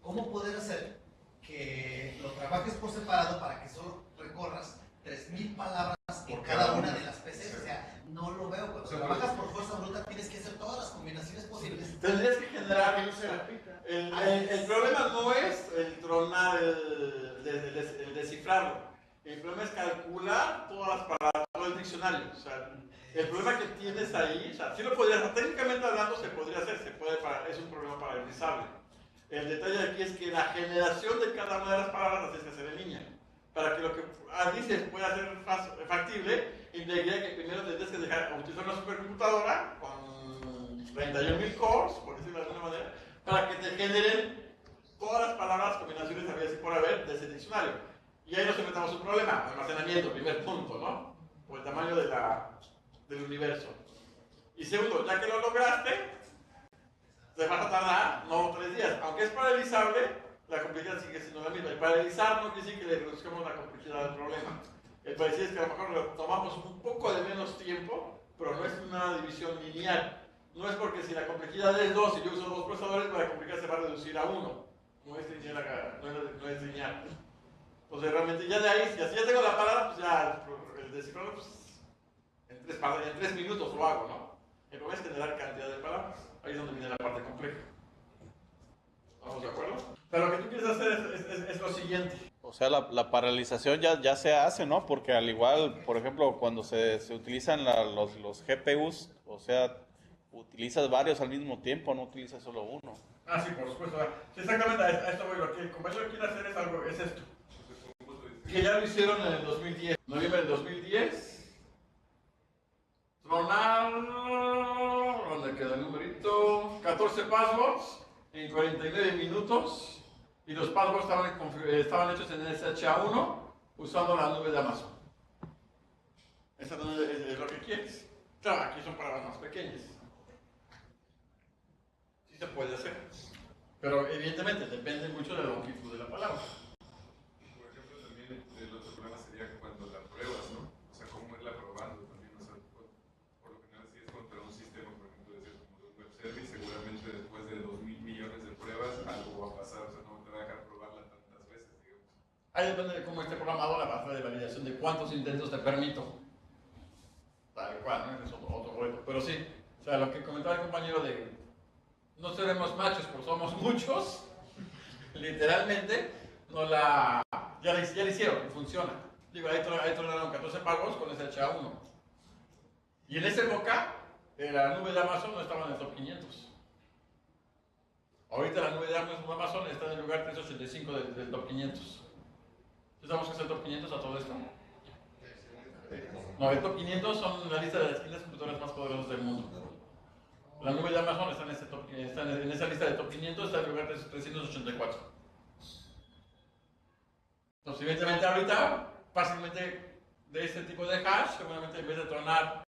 ¿Cómo poder hacer que lo trabajes por separado para que solo recorras 3000 palabras en cada una de las PCs? O sea, no lo veo. Cuando trabajas por fuerza bruta tienes que hacer todas las combinaciones posibles. Tendrías que generar. Que no se repita. El problema no es el tronar, el descifrarlo. El problema es calcular todas las palabras, todo el diccionario. O sea, el problema que tienes ahí, o sea, sí lo podrías, técnicamente hablando se podría hacer, es un problema paralizable. El detalle aquí es que la generación de cada una de las palabras la tienes que hacer en línea. Para que lo que dices pueda ser factible, implicaría que primero tendrías que utilizar una supercomputadora con 31.000 cores, por decirlo de alguna manera, para que te generen todas las palabras, combinaciones habidas y por haber de ese diccionario. Y ahí nos enfrentamos a un problema, almacenamiento, primer punto, ¿no? Por el tamaño del universo. Y segundo, ya que lo lograste, te vas a tardar, no 3 días. Aunque es paralizable, la complejidad sigue siendo la misma. El paralizar no quiere decir que le reduzcamos la complejidad del problema. El parecido es que a lo mejor lo tomamos un poco de menos tiempo, pero no es una división lineal. No es porque si la complejidad es 2 y yo uso 2 procesadores, la complejidad se va a reducir a 1. No es lineal. No es lineal. Entonces realmente ya de ahí, si así ya tengo la palabra, pues ya el descifrado pues, en 3 minutos lo hago, ¿no? El problema es generar cantidad de palabras. Ahí es donde viene la parte compleja. ¿Estamos de acuerdo? Pero lo que tú quieres hacer es lo siguiente. O sea, la paralización ya se hace, ¿no? Porque al igual, por ejemplo, cuando se utilizan los GPUs, o sea, utilizas varios al mismo tiempo, no utilizas solo uno. Ah, sí, por supuesto. Sí, exactamente, a esto voy. Lo que el compañero quiere hacer es esto. Que ya lo hicieron en el 2010. Noviembre del 2010. Tronar. ¿Dónde queda el numerito? 14 passwords en 49 minutos. Y los passwords estaban hechos en SHA-1 usando la nube de Amazon. Esa es lo que quieres. Claro, aquí son palabras más pequeñas. Sí se puede hacer. Pero evidentemente depende mucho de la longitud de la palabra. Por ejemplo, también el otro problema sería cuando la pruebas, ¿no? O sea, cómo irla probando también. O sea, por lo general, si es contra un sistema, por ejemplo, decir, como de un web service, seguramente después de 2.000 millones de pruebas, algo va a pasar. O sea, no te va a dejar probarla tantas veces, digamos. Ahí depende de cómo esté programado la base de validación de cuántos intentos te permito. Tal cual, ¿no? Ese es otro reto. Pero sí, o sea, lo que comentaba el compañero de no seremos machos, pues somos muchos, literalmente, ya le hicieron, funciona. Digo, ahí tronaron 14 pagos con ese SHA-1. Y en esa época, la nube de Amazon no estaba en el top 500. Ahorita la nube de Amazon está en el lugar 385 del top 500. ¿Sabemos qué es el top 500 a todo esto? No, el top 500 son la lista de las 500 computadoras más poderosas del mundo. La nube de Amazon está en esa lista de top 500, está en el lugar 384. Entonces, evidentemente ahorita, fácilmente de este tipo de hash, seguramente en vez de tronar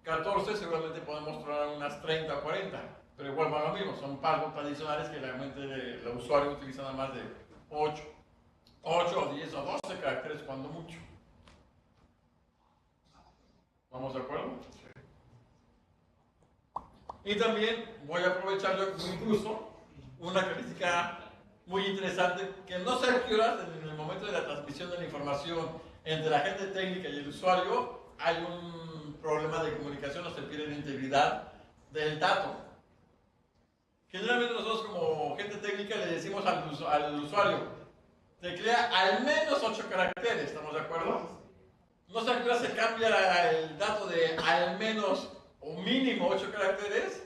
14, seguramente podemos tronar unas 30 o 40. Pero igual va lo mismo, son passwords tradicionales que realmente el usuario utiliza nada más de 8 o 10 o 12 caracteres cuando mucho. ¿Vamos de acuerdo? Y también voy a aprovechar yo incluso una característica muy interesante, que no sé a qué horas en el momento de la transmisión de la información entre la gente técnica y el usuario hay un problema de comunicación o se pierde la integridad del dato. Generalmente nosotros como gente técnica le decimos al usuario, teclea al menos 8 caracteres, ¿estamos de acuerdo? No sé a qué hora se cambia el dato de al menos o mínimo 8 caracteres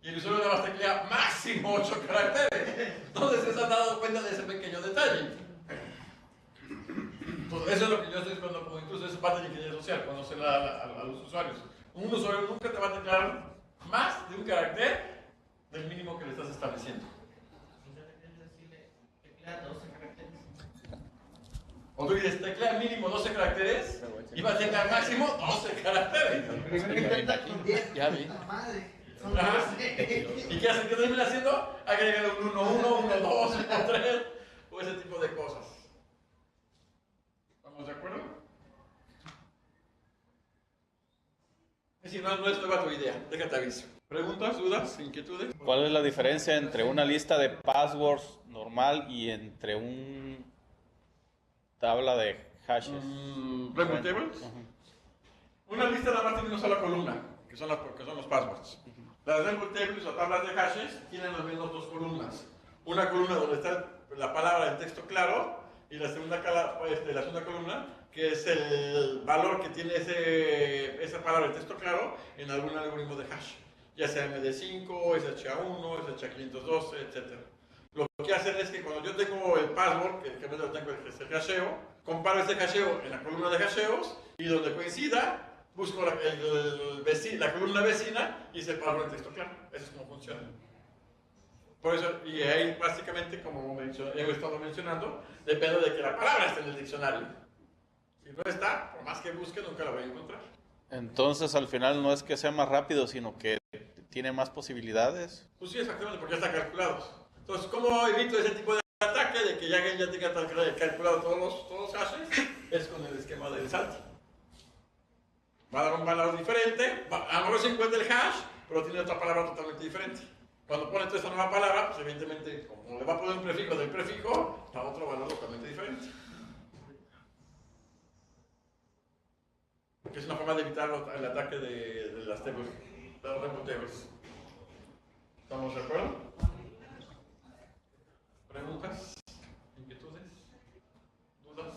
y el usuario nada más teclea máximo 8 caracteres. Entonces se han dado cuenta de ese pequeño detalle. Entonces, eso es lo que yo estoy esperando como incluso es parte de la ingeniería social, conocer a los usuarios. Un usuario nunca te va a teclear más de un carácter del mínimo que le estás estableciendo. O tú dices, teclea mínimo 12 caracteres y va a teclear máximo 12 caracteres. Ya vi. Ajá. ¿Y qué hace? ¿Qué termina haciendo? Agregar un 1, 1, 1, 2, 1, 3 o ese tipo de cosas. ¿Estamos de acuerdo? Es decir, no es nueva tu idea, déjate aviso. ¿Preguntas, dudas, inquietudes? ¿Cuál es la diferencia entre una lista de passwords normal y entre un tabla de hashes? Rainbow Tables. Una lista nada más tiene una sola columna, que son los passwords. Las Rainbow Tables o tablas de hashes tienen al menos 2 columnas. Una columna donde está la palabra en texto claro y la segunda columna que es el valor que tiene esa palabra en texto claro en algún algoritmo de hash, ya sea MD5, SHA1, SHA512, etc. Lo que hacen es que cuando yo tengo el password, que tengo es el hasheo, comparo ese hasheo en la columna de hasheos y donde coincida, busco la columna vecina y separo el texto claro. Eso es como funciona. Por eso, y ahí básicamente, como he estado mencionando, depende de que la palabra esté en el diccionario. Si no está, por más que busque, nunca la voy a encontrar. Entonces, al final no es que sea más rápido, sino que tiene más posibilidades. Pues sí, exactamente, porque ya están calculados. Entonces, ¿cómo evito ese tipo de ataque de que ya alguien ya tenga calculado todos los hashes? Es con el esquema del salto. Va a dar un valor diferente, a lo mejor se encuentra el hash, pero tiene otra palabra totalmente diferente. Cuando pone toda esta nueva palabra, pues evidentemente, como le va a poner un prefijo del prefijo, da otro valor totalmente diferente. Que es una forma de evitar el ataque de las tables, de los Rainbow Tables. ¿Estamos de acuerdo? ¿Preguntas? ¿Inquietudes? ¿Dudas?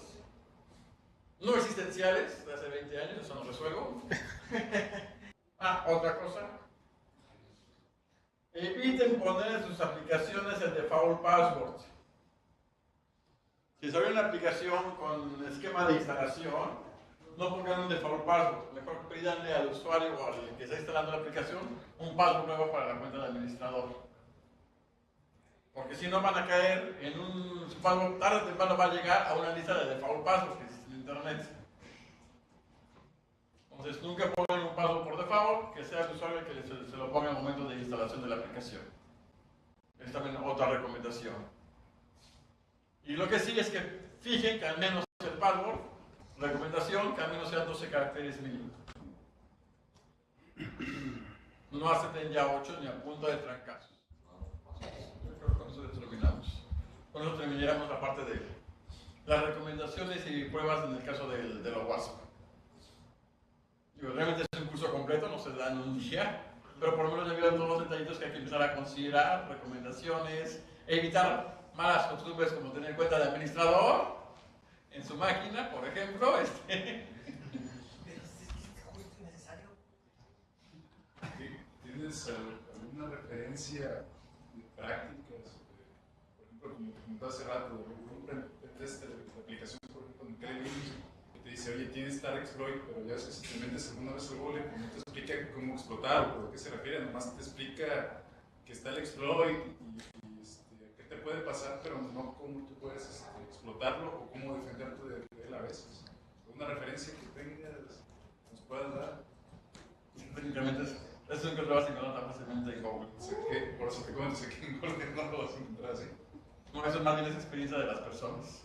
No existenciales de hace 20 años, eso no resuelvo. Otra cosa. Eviten poner en sus aplicaciones el default password. Si se abre una aplicación con esquema de instalación, no pongan un default password. Mejor pídanle al usuario o al que está instalando la aplicación un password nuevo para la cuenta de administrador. Porque si no van a caer en su password tarde o temprano va a llegar a una lista de default password que existe en internet. Entonces nunca pongan un password por default, que sea el usuario el que se lo ponga en el momento de instalación de la aplicación. Es también otra recomendación. Y lo que sí es que fijen que al menos el password, recomendación, que al menos sean 12 caracteres mínimo. No acepten ya 8 ni a punta de trancazos. Yo creo que con eso terminamos. Con eso terminaremos la parte de las recomendaciones y pruebas en el caso de la WASP. Realmente es un curso completo, no se da en un día, pero por lo menos ya vieron todos los detallitos que hay que empezar a considerar, recomendaciones, evitar malas costumbres como tener cuenta de administrador en su máquina, por ejemplo. Pero es justo y necesario. ¿Tienes alguna referencia de prácticas? Por ejemplo, como te comentaba hace rato, un test de aplicación, por ejemplo, en Telegram, que te dice, oye, tienes tal exploit, pero ya si te metes alguna vez al Google, no te explica cómo explotarlo, a qué se refiere, nomás te explica que está el exploit y qué te puede pasar, pero no cómo tú puedes explotarlo o cómo defenderte de él a veces. ¿Alguna referencia que tengas, nos puedas dar? Técnicamente eso nunca lo vas a encontrar tan fácilmente en Google. Por eso te comento, sé que en Google no lo vas a encontrar así. No, eso más bien es experiencia de las personas.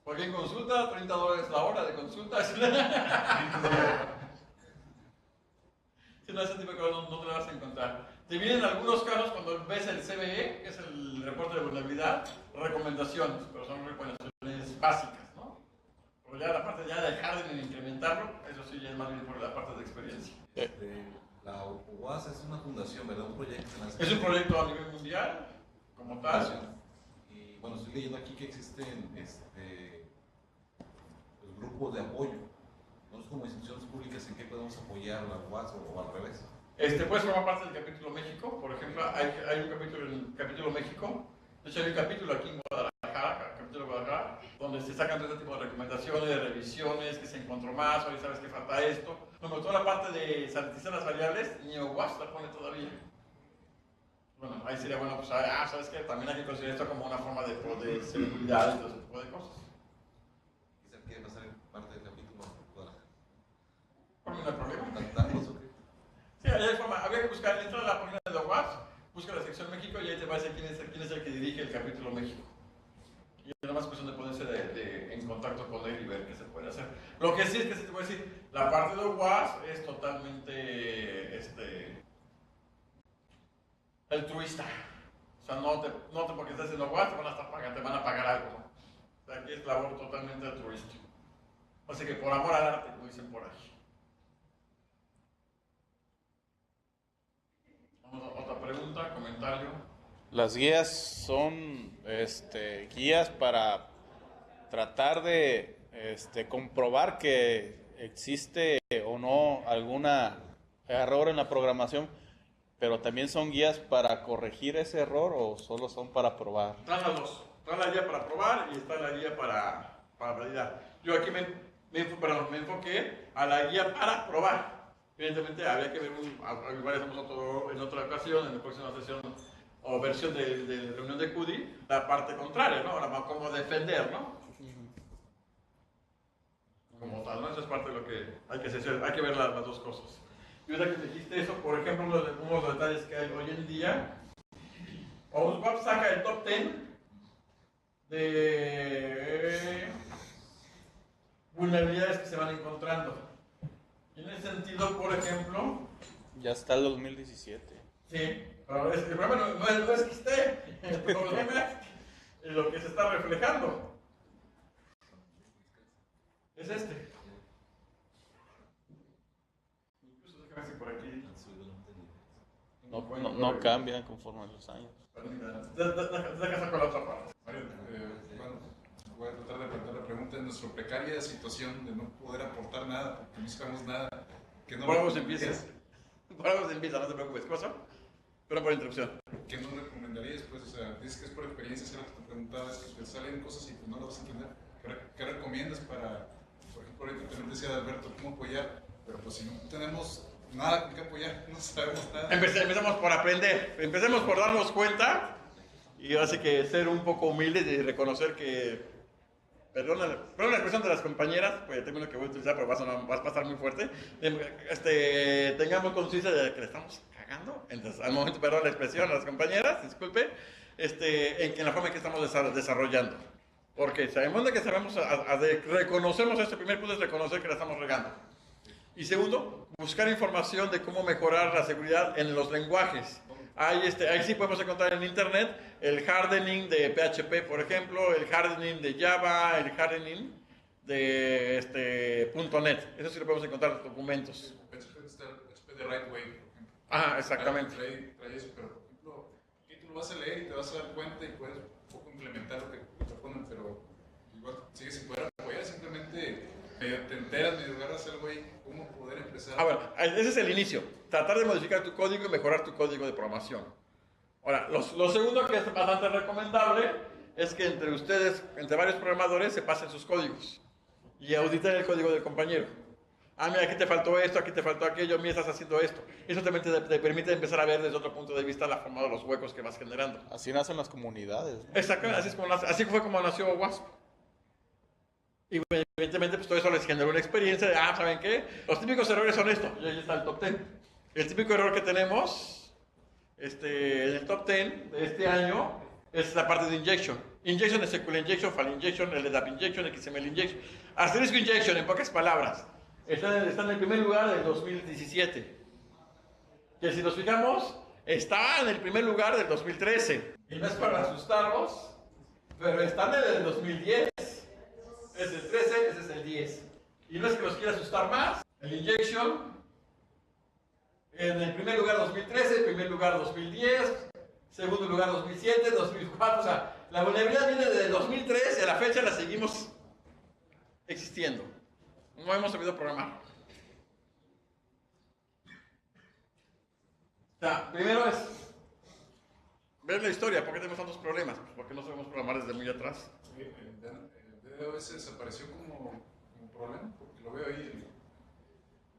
Porque en consulta, $30 la hora de consulta. Si no, ese tipo de cosas no te las vas a encontrar. Te vienen en algunos casos cuando ves el CVE, que es el reporte de vulnerabilidad, recomendaciones, pero son recomendaciones básicas, ¿no? Pero ya la parte ya de hardening e incrementarlo, eso sí ya es más bien por la parte de experiencia. La UAS es una fundación, ¿verdad? Un proyecto. Es un proyecto a nivel mundial, como tal. Y bueno, estoy leyendo aquí que existen los grupos de apoyo. Nosotros como instituciones públicas, ¿en qué podemos apoyar a la UAS o al revés? Puede formar parte del capítulo México, por ejemplo, hay un capítulo en el capítulo México, de hecho hay un capítulo aquí en Guadalajara, capítulo Guadalajara, donde se sacan todo este tipo de recomendaciones, de revisiones, que se encontró más, oye, sabes que falta esto. Como toda la parte de sanitizar las variables, ni OWASP la pone todavía. Bueno, ahí sería bueno, pues, sabes que también hay que considerar esto como una forma de seguridad y todo ese tipo de cosas. Quizá quiere pasar en parte del capítulo Guadalajara. Por mí no hay problema. ¿Damos o qué? Sí, hay forma, había que buscar, entra a la página de OWASP, busca la sección México y ahí te va a decir quién es el que dirige el capítulo México. Y es nada más cuestión de ponerse en contacto con él y ver qué se puede hacer. Lo que sí es que se te puede decir, la parte de OWASP es totalmente altruista. O sea, no te porque estés en OWASP te van a pagar algo, ¿no? O sea, aquí es labor totalmente altruista. Así que por amor al arte, como dicen por ahí. Otra pregunta, comentario. Las guías son guías para tratar de comprobar que existe o no alguna error en la programación, pero también son guías para corregir ese error o solo son para probar. Están las dos. Está la guía para probar y está la guía para validar. Yo aquí me enfoqué a la guía para probar. Evidentemente había que ver, igual hacemos en otra ocasión, en la próxima sesión o versión de reunión de CUDI, la parte contraria, ¿no? Ahora, cómo defender, ¿no? Como tal, ¿no? Eso es parte de lo que hay que hacer, hay que ver las dos cosas. Y ahora que dijiste eso, por ejemplo, unos detalles que hay hoy en día, OWASP saca el top 10 de vulnerabilidades que se van encontrando. Y en ese sentido, por ejemplo, Ya está el 2017. sí, pero el problema no es que esté, el problema es lo que se está reflejando. Es este. Incluso déjame ver si por aquí. No cambian conforme los años. Deja sacar la otra parte. Mario, bueno, voy a tratar de plantear la pregunta. En nuestra precaria situación de no poder aportar nada, porque no sabemos nada, ¿qué no Por algo se empieza. Por algo se empieza, no te preocupes. ¿Qué pasó? Pero por interrupción. ¿Qué nos recomendarías? Pues, o sea, dices que es por experiencia, si te preguntaba, es que te salen cosas y pues no las vas a entender. ¿Qué recomiendas para, por ejemplo, ahorita también decía Alberto, cómo apoyar? Pero pues si no tenemos nada con qué apoyar, no sabemos nada. Empecemos por aprender, empecemos por darnos cuenta y ahora sí que ser un poco humildes y reconocer que, perdón la expresión de las compañeras, pues el término que voy a utilizar pero va a pasar muy fuerte, tengamos conciencia de que le estamos cagando, entonces al momento, perdón la expresión a las compañeras, disculpe, en la forma en que estamos desarrollando. Porque sabemos de que reconocemos este primer punto es reconocer que la estamos regando. Y segundo, buscar información de cómo mejorar la seguridad en los lenguajes. Ahí sí podemos encontrar en internet el hardening de PHP, por ejemplo, el hardening de Java, el hardening de .NET. Eso sí lo podemos encontrar en los documentos. PHP de Right Way, por ejemplo. Ah, exactamente. Trae eso, pero por ejemplo, aquí tú lo vas a leer y te vas a dar cuenta y puedes un poco implementar lo que te ponen, pero igual sigues sin poder apoyar, simplemente te enteras, medio agarras algo ahí, cómo poder empezar. Ah, bueno, ese es el inicio. Tratar de modificar tu código y mejorar tu código de programación. Ahora, lo segundo que es bastante recomendable es que entre ustedes, entre varios programadores, se pasen sus códigos y auditen el código del compañero. Ah, mira, aquí te faltó esto, aquí te faltó aquello, mira, estás haciendo esto. Eso también te permite empezar a ver desde otro punto de vista la forma de los huecos que vas generando. Así nacen las comunidades, ¿no? Exactamente, así fue como nació WASP. Y evidentemente pues todo eso les generó una experiencia de, ¿saben qué? Los típicos errores son esto, y ahí está el top 10. El típico error que tenemos en el top 10 de este año es la parte de injection. Injection, SQL injection, file injection, LDAP injection, XML injection. Asterisco injection, en pocas palabras. Está en el primer lugar del 2017. Que si nos fijamos, Estaba en el primer lugar del 2013. Y no es para asustarlos, pero están en el 2010. Es el 13, ese es el 10. Y no es que los quiera asustar más. El injection, en el primer lugar 2013, primer lugar 2010, segundo lugar 2007, 2004. O sea, la vulnerabilidad viene desde el 2003 y a la fecha la seguimos existiendo. No hemos sabido programar. O sea, primero es ver la historia. ¿Por qué tenemos tantos problemas? Pues porque no sabemos programar desde muy atrás. El DDoS desapareció como problema, porque lo veo ahí.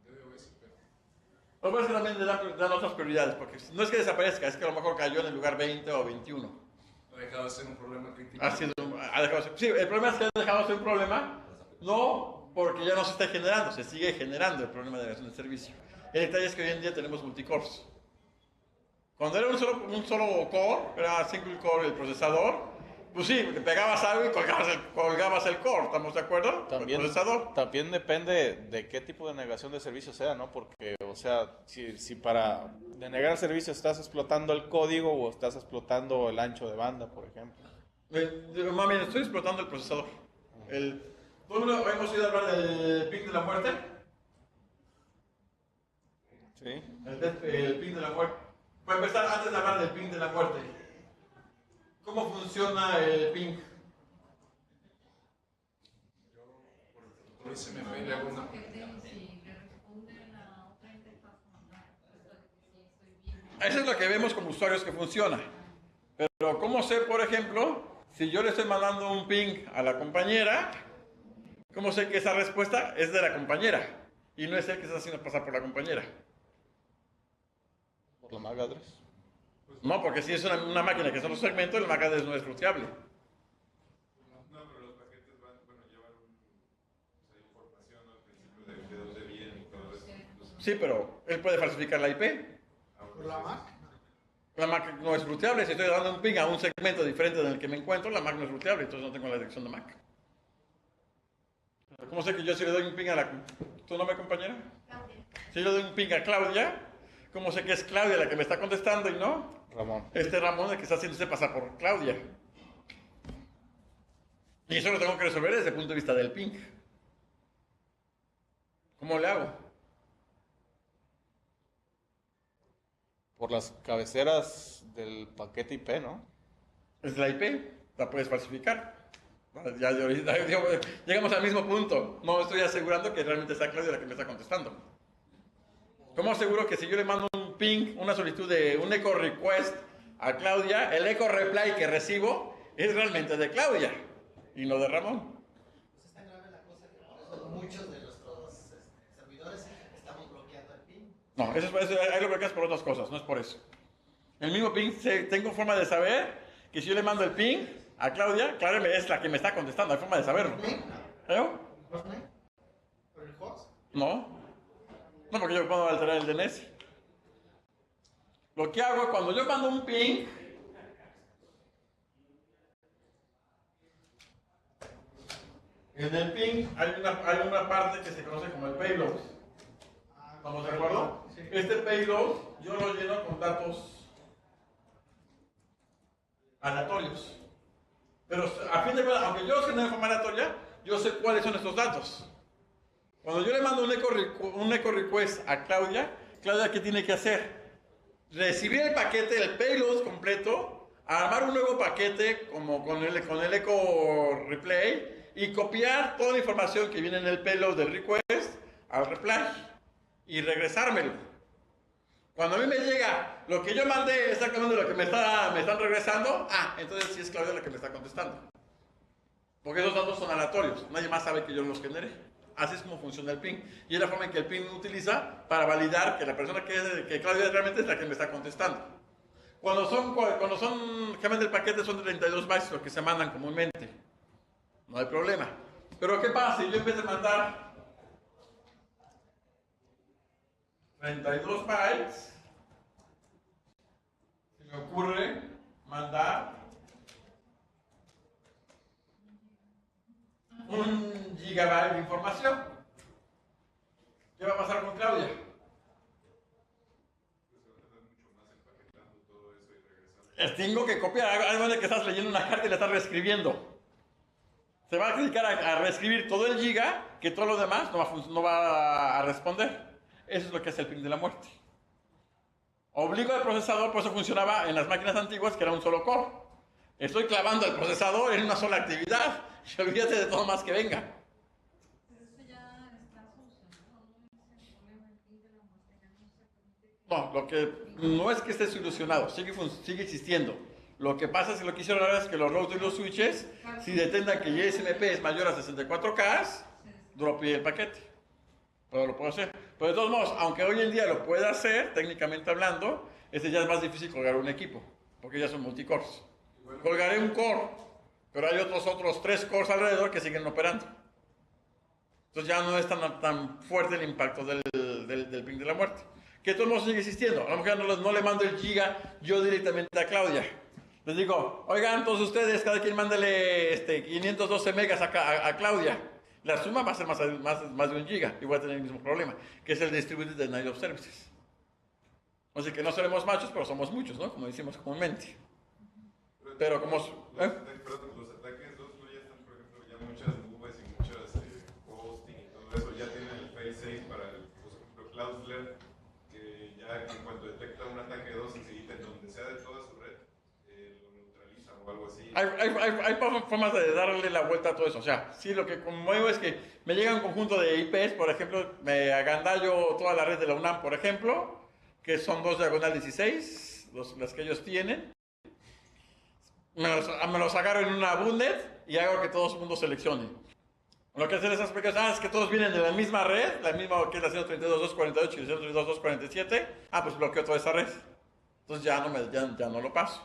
El DDoS, pero... Lo que pasa es que también le dan otras prioridades, porque no es que desaparezca, es que a lo mejor cayó en el lugar 20 o 21. Ha dejado de ser un problema crítico. Ha dejado de ser, sí, el problema es que ha dejado de ser un problema, no porque ya no se está generando, se sigue generando el problema de negación de servicio. El detalle es que hoy en día tenemos multicores. Cuando era un solo core, era single core el procesador, pues sí, le pegabas algo y colgabas el core, ¿estamos de acuerdo? También, el procesador. también depende de qué tipo de negación de servicio sea, ¿no? Porque, o sea, si para denegar el servicio estás explotando el código o estás explotando el ancho de banda, por ejemplo. Mami, estoy explotando el procesador. ¿Todos hemos oído hablar del ping de la muerte? Sí. El ping de la muerte. Para empezar, antes de hablar del ping de la muerte, ¿cómo funciona el ping? Por ahí se me fue y le hago una... Eso es lo que vemos como usuarios que funciona. Pero ¿cómo sé, por ejemplo, si yo le estoy mandando un ping a la compañera, cómo sé que esa respuesta es de la compañera y no es el que está haciendo pasar por la compañera? ¿Por la MAC address? No, porque si es una máquina que son los segmentos, el MAC address no es ruteable. No, pero los paquetes llevan información al principio de dónde vienen y todo eso. Sí, pero él puede falsificar la IP. ¿Por la Mac? La MAC no es ruteable. Si estoy dando un ping a un segmento diferente del que me encuentro, la MAC no es ruteable, entonces no tengo la dirección de MAC. ¿Cómo sé que yo si le doy un ping a ¿Tu nombre, compañera? Claudia. Si yo le doy un ping a Claudia, ¿cómo sé que es Claudia la que me está contestando y no? Ramón. Ramón el que está haciéndose pasar por Claudia. Y eso lo tengo que resolver desde el punto de vista del ping. ¿Cómo le hago? Por las cabeceras del paquete IP, ¿no? Es la IP, la puedes falsificar. Ya llegamos al mismo punto. No estoy asegurando que realmente sea Claudia la que me está contestando. ¿Cómo aseguro que si yo le mando un ping, una solicitud de un echo request a Claudia, el echo reply que recibo es realmente de Claudia y no de Ramón? Pues es tan grave la cosa que por eso muchos de nuestros servidores estamos bloqueando el PIN. No, ahí lo bloqueas por otras cosas, no es por eso. El mismo ping, tengo forma de saber que si yo le mando el ping a Claudia, Claudia es la que me está contestando, hay forma de saberlo. ¿Eh? ¿Por el host? No. No, porque yo puedo alterar el DNS. Lo que hago cuando yo mando un ping, en el ping hay una parte que se conoce como el payload. ¿Estamos de acuerdo? Sí. Este payload yo lo lleno con datos aleatorios. Pero a fin de cuentas, aunque yo genere forma aleatoria, yo sé cuáles son estos datos. Cuando yo le mando un echo request a Claudia, Claudia, ¿qué tiene que hacer? Recibir el paquete, el payload completo, armar un nuevo paquete como con el echo replay y copiar toda la información que viene en el payload del request al reply y regresármelo. Cuando a mí me llega lo que yo mandé, exactamente lo que me están regresando, entonces sí es Claudia la que me está contestando. Porque esos datos son aleatorios, nadie más sabe que yo los generé. Así es como funciona el ping. Y es la forma en que el ping utiliza para validar que la persona que Claudia realmente es la que me está contestando. Cuando son generalmente el paquete son de 32 bytes los que se mandan comúnmente. No hay problema. Pero ¿qué pasa si yo en vez de mandar 32 bytes, se me ocurre mandar 1 gigabyte de información? ¿Qué va a pasar con Claudia? Tengo que copiar. Haz de que estás leyendo una carta y la estás reescribiendo. Se va a dedicar a reescribir todo el giga, que todo lo demás no va a responder. Eso es lo que hace el ping de la muerte. Obligo al procesador, por eso funcionaba en las máquinas antiguas, que era un solo core. Estoy clavando el procesador en una sola actividad. Y olvídate de todo más que venga. Pero eso ya está solucionado, ¿no? Ese problema del ping de la muerte ya no se permite. No, lo que no es que esté solucionado, sigue existiendo. Lo que pasa es que lo que hicieron ahora es que los routers y los switches, si detectan que YSMP es mayor a 64K, dropee el paquete. Pero lo puedo hacer. Pero de todos modos, aunque hoy en día lo pueda hacer, técnicamente hablando, ya es más difícil colgar un equipo, porque ya son multicores. Colgaré un core, pero hay otros 3 cores alrededor que siguen operando. Entonces ya no es tan fuerte el impacto del ping de la muerte. Que de todos modos sigue existiendo. A lo mejor no le mando el giga yo directamente a Claudia. Les digo, oigan, todos ustedes, cada quien mándele 512 megas a Claudia. La suma va a ser más de 1 giga y voy a tener el mismo problema, que es el Distributed Denial of Services. O sea que no seremos machos, pero somos muchos, ¿no? Como decimos comúnmente. Pero como... Los ataques 2 ya están, por ejemplo, ya muchas nubes y muchas hosting y todo eso ya tienen el fail-safe para el, por ejemplo, Cloudflare, que ya en cuanto detecta un ataque 2 enseguida, en donde sea de toda su red, lo neutraliza o algo así. Hay formas de darle la vuelta a todo eso. O sea, sí, lo que conmuevo es que me llega un conjunto de IPs, por ejemplo, me agandallo toda la red de la UNAM, por ejemplo, que son 2/16, las que ellos tienen. Me los agarro en una bundlet y hago que todo el mundo seleccione. Lo que hacen esas aplicaciones es que todos vienen de la misma red, la misma que es la 132.248 y la 132.247. Pues bloqueo toda esa red. Entonces ya no lo paso.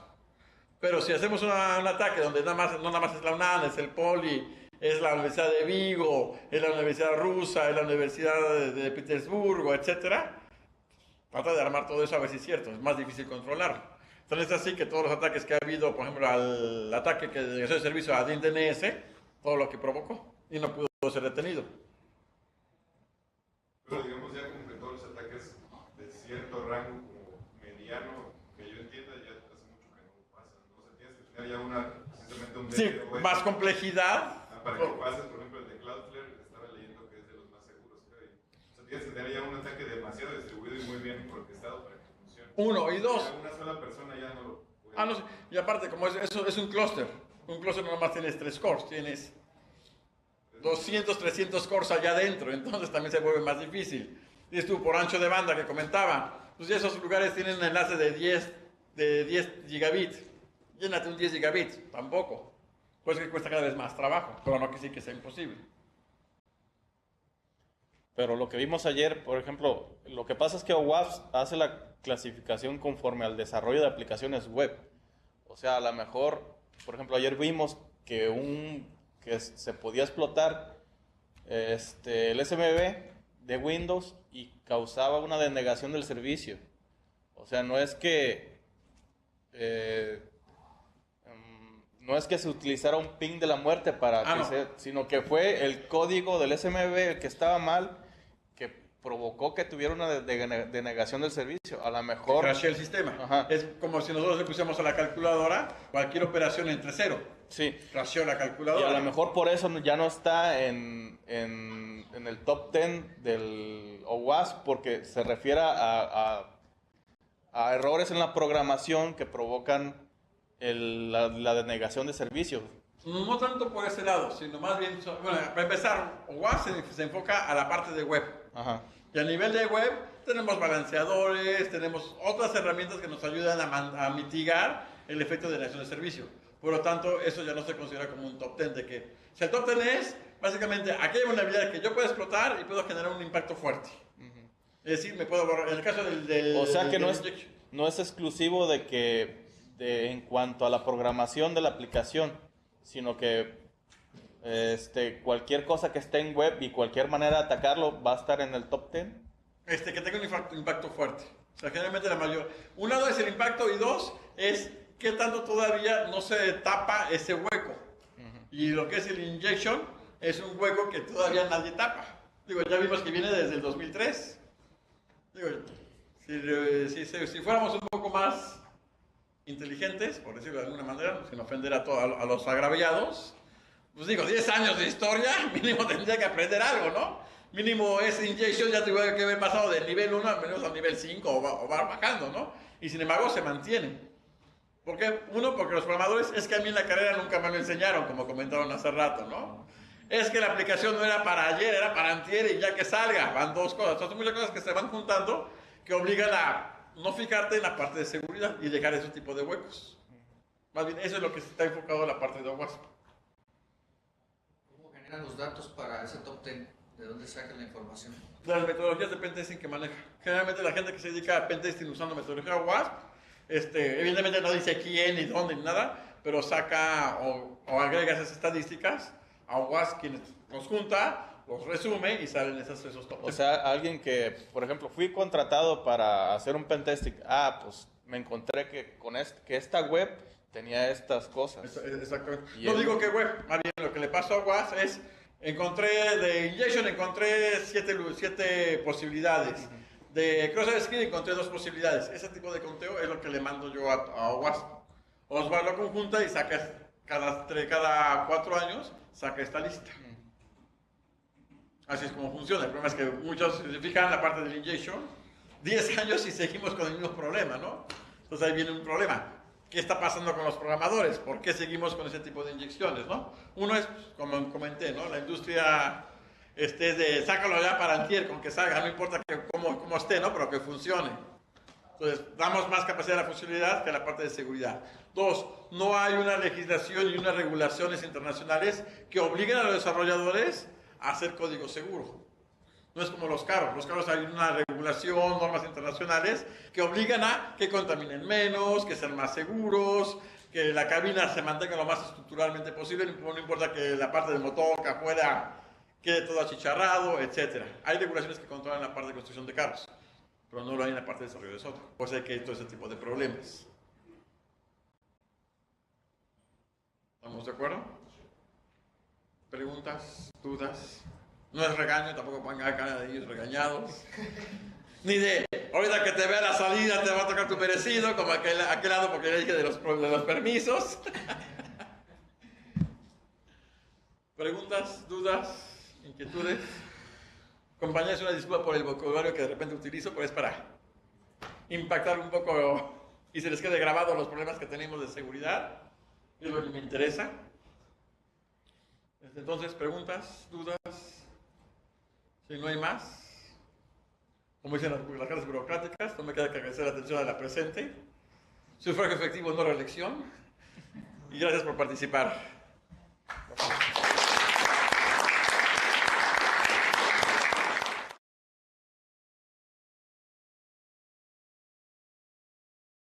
Pero si hacemos un ataque donde no nada más es la UNAM, es el Poli, es la Universidad de Vigo, es la Universidad Rusa, es la Universidad de Petersburgo, etc., trata de armar todo eso a ver si es cierto. Es más difícil controlarlo. Entonces es así que todos los ataques que ha habido, por ejemplo, al ataque que dejó de servicio a DNS, todo lo que provocó y no pudo ser detenido. Pero digamos ya como que todos los ataques de cierto rango como mediano, que yo entienda, ya hace mucho que no pasan, ¿no? O sea, tienes que tener ya precisamente un Sí, DDoS, más complejidad. para que pases, por ejemplo, el de Cloudflare, estaba leyendo que es de los más seguros, creo. O sea, tienes que tener ya un ataque demasiado distribuido y muy bien orquestado para que funcione. 1 y 2. Una sola persona ya no lo puede. No sé. Y aparte, como eso es un clúster. Un clúster no nomás tienes 3 cores, tienes 200, 300 cores allá adentro, entonces también se vuelve más difícil. Y tú, por ancho de banda que comentaba, pues ya esos lugares tienen un enlace de 10 gigabit. Llénate un 10 gigabit, tampoco. Pues que cuesta cada vez más trabajo, pero no que sí que sea imposible. Pero lo que vimos ayer, por ejemplo, lo que pasa es que OWASP hace la clasificación conforme al desarrollo de aplicaciones web. O sea, a lo mejor, por ejemplo, ayer vimos que se podía explotar el SMB de Windows y causaba una denegación del servicio. O sea, no es que se utilizara un ping de la muerte sino que fue el código del SMB el que estaba mal, que provocó que tuviera una denegación del servicio. A lo mejor Crashea el sistema. Ajá. Es como si nosotros le pusiéramos a la calculadora cualquier operación entre 0. Sí. Crasheó la calculadora. Y a lo mejor por eso ya no está en el top 10 del OWASP, porque se refiere a errores en la programación que provocan la denegación de servicios. No tanto por ese lado, sino más bien, bueno, para empezar, OWASP se enfoca a la parte de web. Ajá. Y a nivel de web tenemos balanceadores, tenemos otras herramientas que nos ayudan a mitigar el efecto de denegación de servicio. Por lo tanto, eso ya no se considera como un top 10 de que, si el top 10 es, básicamente, aquí hay una habilidad que yo puedo explotar y puedo generar un impacto fuerte. Es decir, me puedo borrar, en el caso o sea que no es exclusivo en cuanto a la programación de la aplicación, sino que cualquier cosa que esté en web y cualquier manera de atacarlo va a estar en el top 10. Que tenga un impacto fuerte. O sea, generalmente la mayor. Un lado es el impacto y 2 es qué tanto todavía no se tapa ese hueco. Y lo que es el injection es un hueco que todavía nadie tapa. Digo, ya vimos que viene desde el 2003. Digo, si fuéramos un poco más inteligentes, por decirlo de alguna manera, sin ofender a los agraviados, pues digo, 10 años de historia, mínimo tendría que aprender algo, ¿no? Mínimo ese injection ya tuvo que haber pasado del nivel 1 al menos al nivel 5 o va bajando, ¿no? Y sin embargo se mantiene. ¿Por qué? Uno, porque los programadores, es que a mí en la carrera nunca me lo enseñaron, como comentaron hace rato, ¿no? Es que la aplicación no era para ayer, era para antier y ya que salga, van dos cosas. Entonces, muchas cosas que se van juntando que obligan a no fijarte en la parte de seguridad y dejar ese tipo de huecos. Más bien, eso es lo que está enfocado en la parte de OWASP. ¿Cómo generan los datos para ese top 10? ¿De dónde sacan la información? Las metodologías de pentesting que maneja. Generalmente la gente que se dedica a pentesting usando metodología WASP, evidentemente no dice quién, ni dónde, ni nada, pero saca o agrega esas estadísticas a WASP, quien los junta, los resume y salen esos top. O sea, alguien que, por ejemplo, fui contratado para hacer un pentesting. Pues me encontré que que esta web tenía estas cosas. Exactamente. Y No digo que web, más bien lo que le pasó a WASP es, encontré de injection, encontré 7 posibilidades. De cross-site encontré 2 posibilidades. Ese tipo de conteo es lo que le mando yo a WASP. Osvaldo conjunta y saca cada 4 años, saca esta lista. Así es como funciona. El problema es que muchos se fijan en la parte del injection, 10 años y seguimos con el mismo problema, ¿no? Entonces ahí viene un problema. ¿Qué está pasando con los programadores? ¿Por qué seguimos con ese tipo de inyecciones, no? Uno es, como comenté, ¿no? La industria es de sácalo ya para antier, con que salga, no importa cómo esté, ¿no? Pero que funcione. Entonces, damos más capacidad a la funcionalidad que a la parte de seguridad. 2, no hay una legislación y unas regulaciones internacionales que obliguen a los desarrolladores a hacer código seguro. No es como los carros. Los carros hay una regulación, normas internacionales que obligan a que contaminen menos, que sean más seguros, que la cabina se mantenga lo más estructuralmente posible, no importa que la parte del motor que afuera quede todo achicharrado, etc. Hay regulaciones que controlan la parte de construcción de carros, pero no lo hay en la parte de desarrollo de software. Pues hay que hay todo ese tipo de problemas. ¿Estamos de acuerdo? ¿Preguntas? ¿Dudas? No es regaño, tampoco pongan cara de ellos regañados. Ni de, ahorita que te vea la salida te va a tocar tu merecido, como aquel lado porque le dije de los permisos. ¿Preguntas? ¿Dudas? ¿Inquietudes? Compañeros, una disculpa por el vocabulario que de repente utilizo, pero es para impactar un poco y se les quede grabado los problemas que tenemos de seguridad. Es lo que me interesa. Entonces, ¿preguntas? ¿Dudas? Si no hay más, como dicen las cartas burocráticas, no me queda que agradecer la atención a la presente. Sufragio efectivo, no reelección. Y gracias por participar.